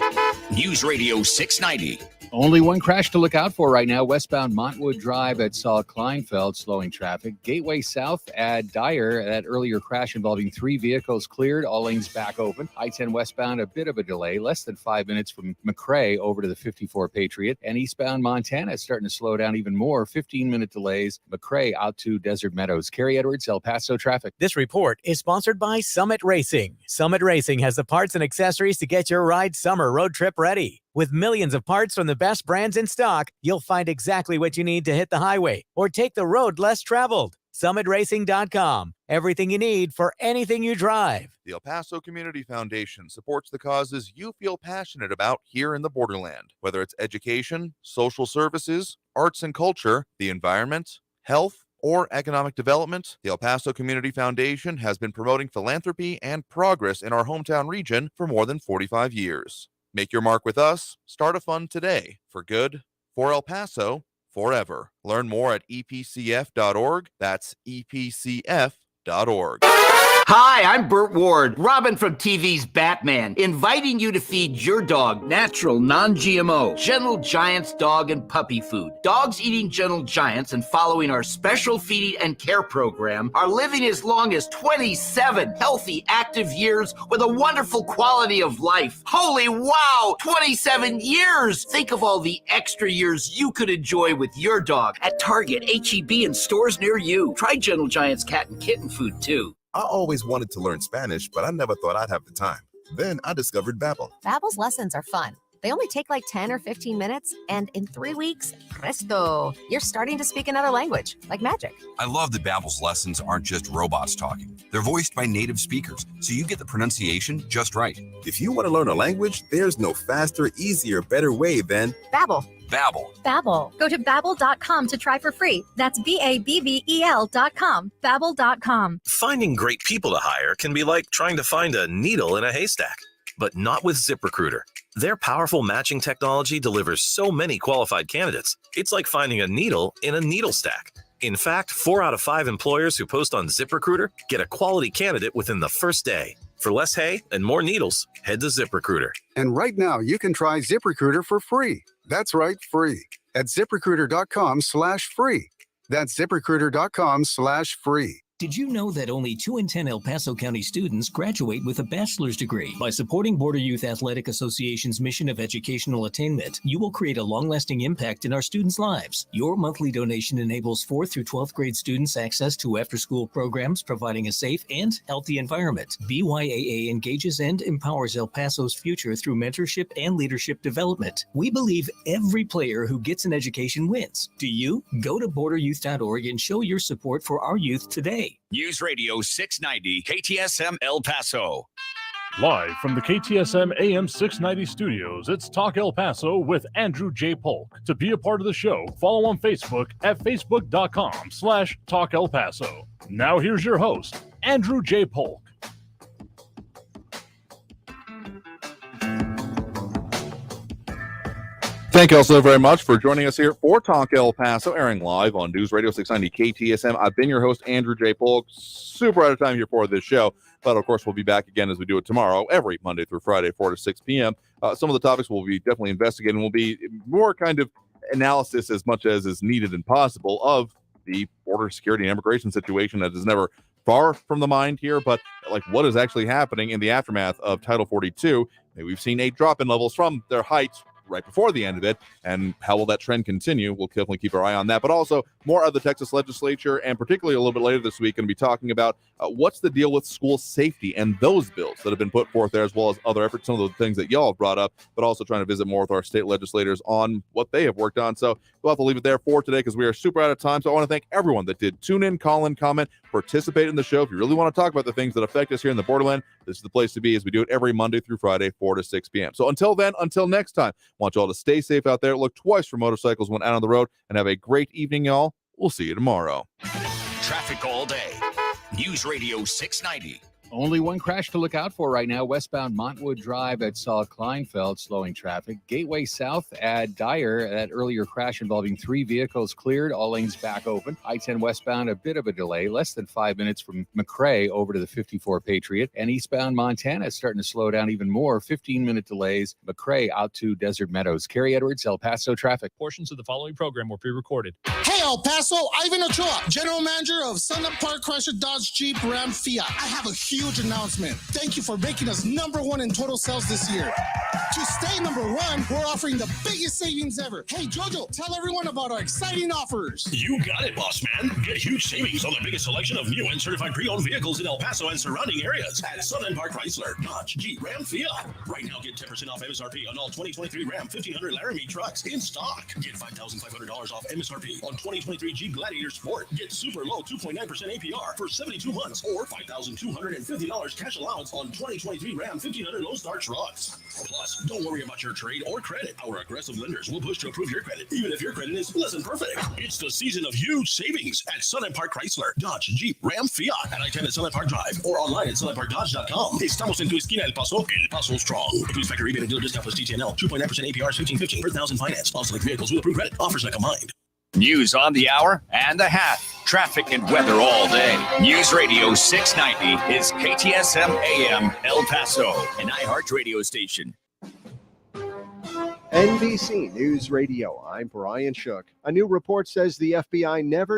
News Radio 690. Only one crash to look out for right now. Westbound Montwood Drive at Saw Kleinfeld, slowing traffic. Gateway South at Dyer, that earlier crash involving 3 vehicles cleared. All lanes back open. I-10 westbound, a bit of a delay. Less than 5 minutes from McRae over to the 54 Patriot. And eastbound Montana is starting to slow down even more. 15-minute delays. McRae out to Desert Meadows. Kerry Edwards, El Paso traffic. This report is sponsored by Summit Racing. Summit Racing has the parts and accessories to get your ride summer road trip ready. With millions of parts from the best brands in stock, you'll find exactly what you need to hit the highway or take the road less traveled. SummitRacing.com. Everything you need for anything you drive. The El Paso Community Foundation supports the causes you feel passionate about here in the borderland. Whether it's education, social services, arts and culture, the environment, health, or economic development, the El Paso Community Foundation has been promoting philanthropy and progress in our hometown region for more than 45 years. Make your mark with us. Start a fund today. For good, for El Paso, forever. Learn more at epcf.org. That's epcf.org. Hi, I'm Burt Ward, Robin from TV's Batman, inviting you to feed your dog natural, non-GMO, Gentle Giants dog and puppy food. Dogs eating Gentle Giants and following our special feeding and care program are living as long as 27 healthy, active years with a wonderful quality of life. Holy wow, 27 years! Think of all the extra years you could enjoy with your dog at Target, H-E-B, and stores near you. Try Gentle Giants cat and kitten food too. I always wanted to learn Spanish, but I never thought I'd have the time. Then I discovered Babbel. Babbel's lessons are fun. They only take like 10 or 15 minutes, and in 3 weeks, presto, you're starting to speak another language, like magic. I love that Babbel's lessons aren't just robots talking. They're voiced by native speakers, so you get the pronunciation just right. If you want to learn a language, there's no faster, easier, better way than Babbel. Babbel. Babbel. Go to Babbel.com to try for free. That's Babbel.com. Babbel.com. Finding great people to hire can be like trying to find a needle in a haystack, but not with ZipRecruiter. Their powerful matching technology delivers so many qualified candidates, it's like finding a needle in a needle stack. In fact, 4 out of 5 employers who post on ZipRecruiter get a quality candidate within the first day. For less hay and more needles, head to ZipRecruiter. And right now, you can try ZipRecruiter for free. That's right, free. At ZipRecruiter.com/free. That's ZipRecruiter.com/free. Did you know that only 2 in 10 El Paso County students graduate with a bachelor's degree? By supporting Border Youth Athletic Association's mission of educational attainment, you will create a long-lasting impact in our students' lives. Your monthly donation enables 4th through 12th grade students access to after-school programs, providing a safe and healthy environment. BYAA engages and empowers El Paso's future through mentorship and leadership development. We believe every player who gets an education wins. Do you? Go to borderyouth.org and show your support for our youth today. News Radio 690 KTSM El Paso. Live from the KTSM AM 690 studios, it's Talk El Paso with Andrew J. Polk. To be a part of the show, follow on Facebook at facebook.com/Talk El Paso. Now here's your host, Andrew J. Polk. Thank you all so very much for joining us here for Talk El Paso, airing live on News Radio 690 KTSM. I've been your host, Andrew J. Polk. Super out of time here for this show, but of course we'll be back again as we do it tomorrow, every Monday through Friday, 4 to 6 p.m. Some of the topics we'll be definitely investigating will be more kind of analysis as much as is needed and possible of the border security and immigration situation that is never far from the mind here, but like what is actually happening in the aftermath of Title 42. We've seen a drop in levels from their height right before the end of it, and how will that trend continue? We'll definitely keep our eye on that, but also more of the Texas Legislature, and particularly a little bit later this week, going to be talking about what's the deal with school safety and those bills that have been put forth there, as well as other efforts, some of the things that y'all have brought up, but also trying to visit more with our state legislators on what they have worked on. So we'll have to leave it there for today because we are super out of time. So I want to thank everyone that did tune in, call in, comment, participate in the show. If you really want to talk about the things that affect us here in the borderland, this is the place to be, as we do it every Monday through Friday, 4 to 6 p.m. So until then, until next time, I want you all to stay safe out there, look twice for motorcycles when out on the road, and have a great evening, y'all. We'll see you tomorrow. Traffic all day. News Radio 690. Only one crash to look out for right now. Westbound Montwood Drive at Saw Kleinfeld, slowing traffic. Gateway South at Dyer, that earlier crash involving 3 vehicles cleared. All lanes back open. I-10 westbound, a bit of a delay. Less than 5 minutes from McRae over to the 54 Patriot. And eastbound Montana is starting to slow down even more. 15-minute delays. McRae out to Desert Meadows. Kerry Edwards, El Paso traffic. Portions of the following program were pre-recorded. Hey, El Paso, Ivan Ochoa, General Manager of Sun Up Park Chrysler Dodge Jeep Ram Fiat. I have a huge announcement. Thank you for making us #1 in total sales this year. To stay #1, we're offering the biggest savings ever. Hey, Jojo, tell everyone about our exciting offers. You got it, boss man. Get huge savings on the biggest selection of new and certified pre-owned vehicles in El Paso and surrounding areas at Sun Up Park Chrysler Dodge Jeep Ram Fiat. Right now, get 10% off MSRP on all 2023 Ram 1500 Laramie trucks in stock. Get $5,500 off MSRP on 2023 Jeep Gladiator Sport. Get super low 2.9% APR for 72 months or $5,250 cash allowance on 2023 Ram 1500 Lone Star trucks. Plus, don't worry about your trade or credit. Our aggressive lenders will push to approve your credit, even if your credit is less than perfect. It's the season of huge savings at Sun Park Chrysler, Dodge, Jeep, Ram, Fiat, at I-10 at Sun Park Drive or online at sunparkdodge.com. Estamos en tu esquina El Paso Strong. Approved factory rebate and dealer discount plus DTNL. 2.9% APR is $1,515 per thousand finance. All select vehicles with approved credit. Offers not combined. News on the hour and the hat. Traffic and weather all day. News Radio 690 is KTSM AM El Paso, an iHeart radio station. NBC News Radio, I'm Brian Shook. A new report says the FBI never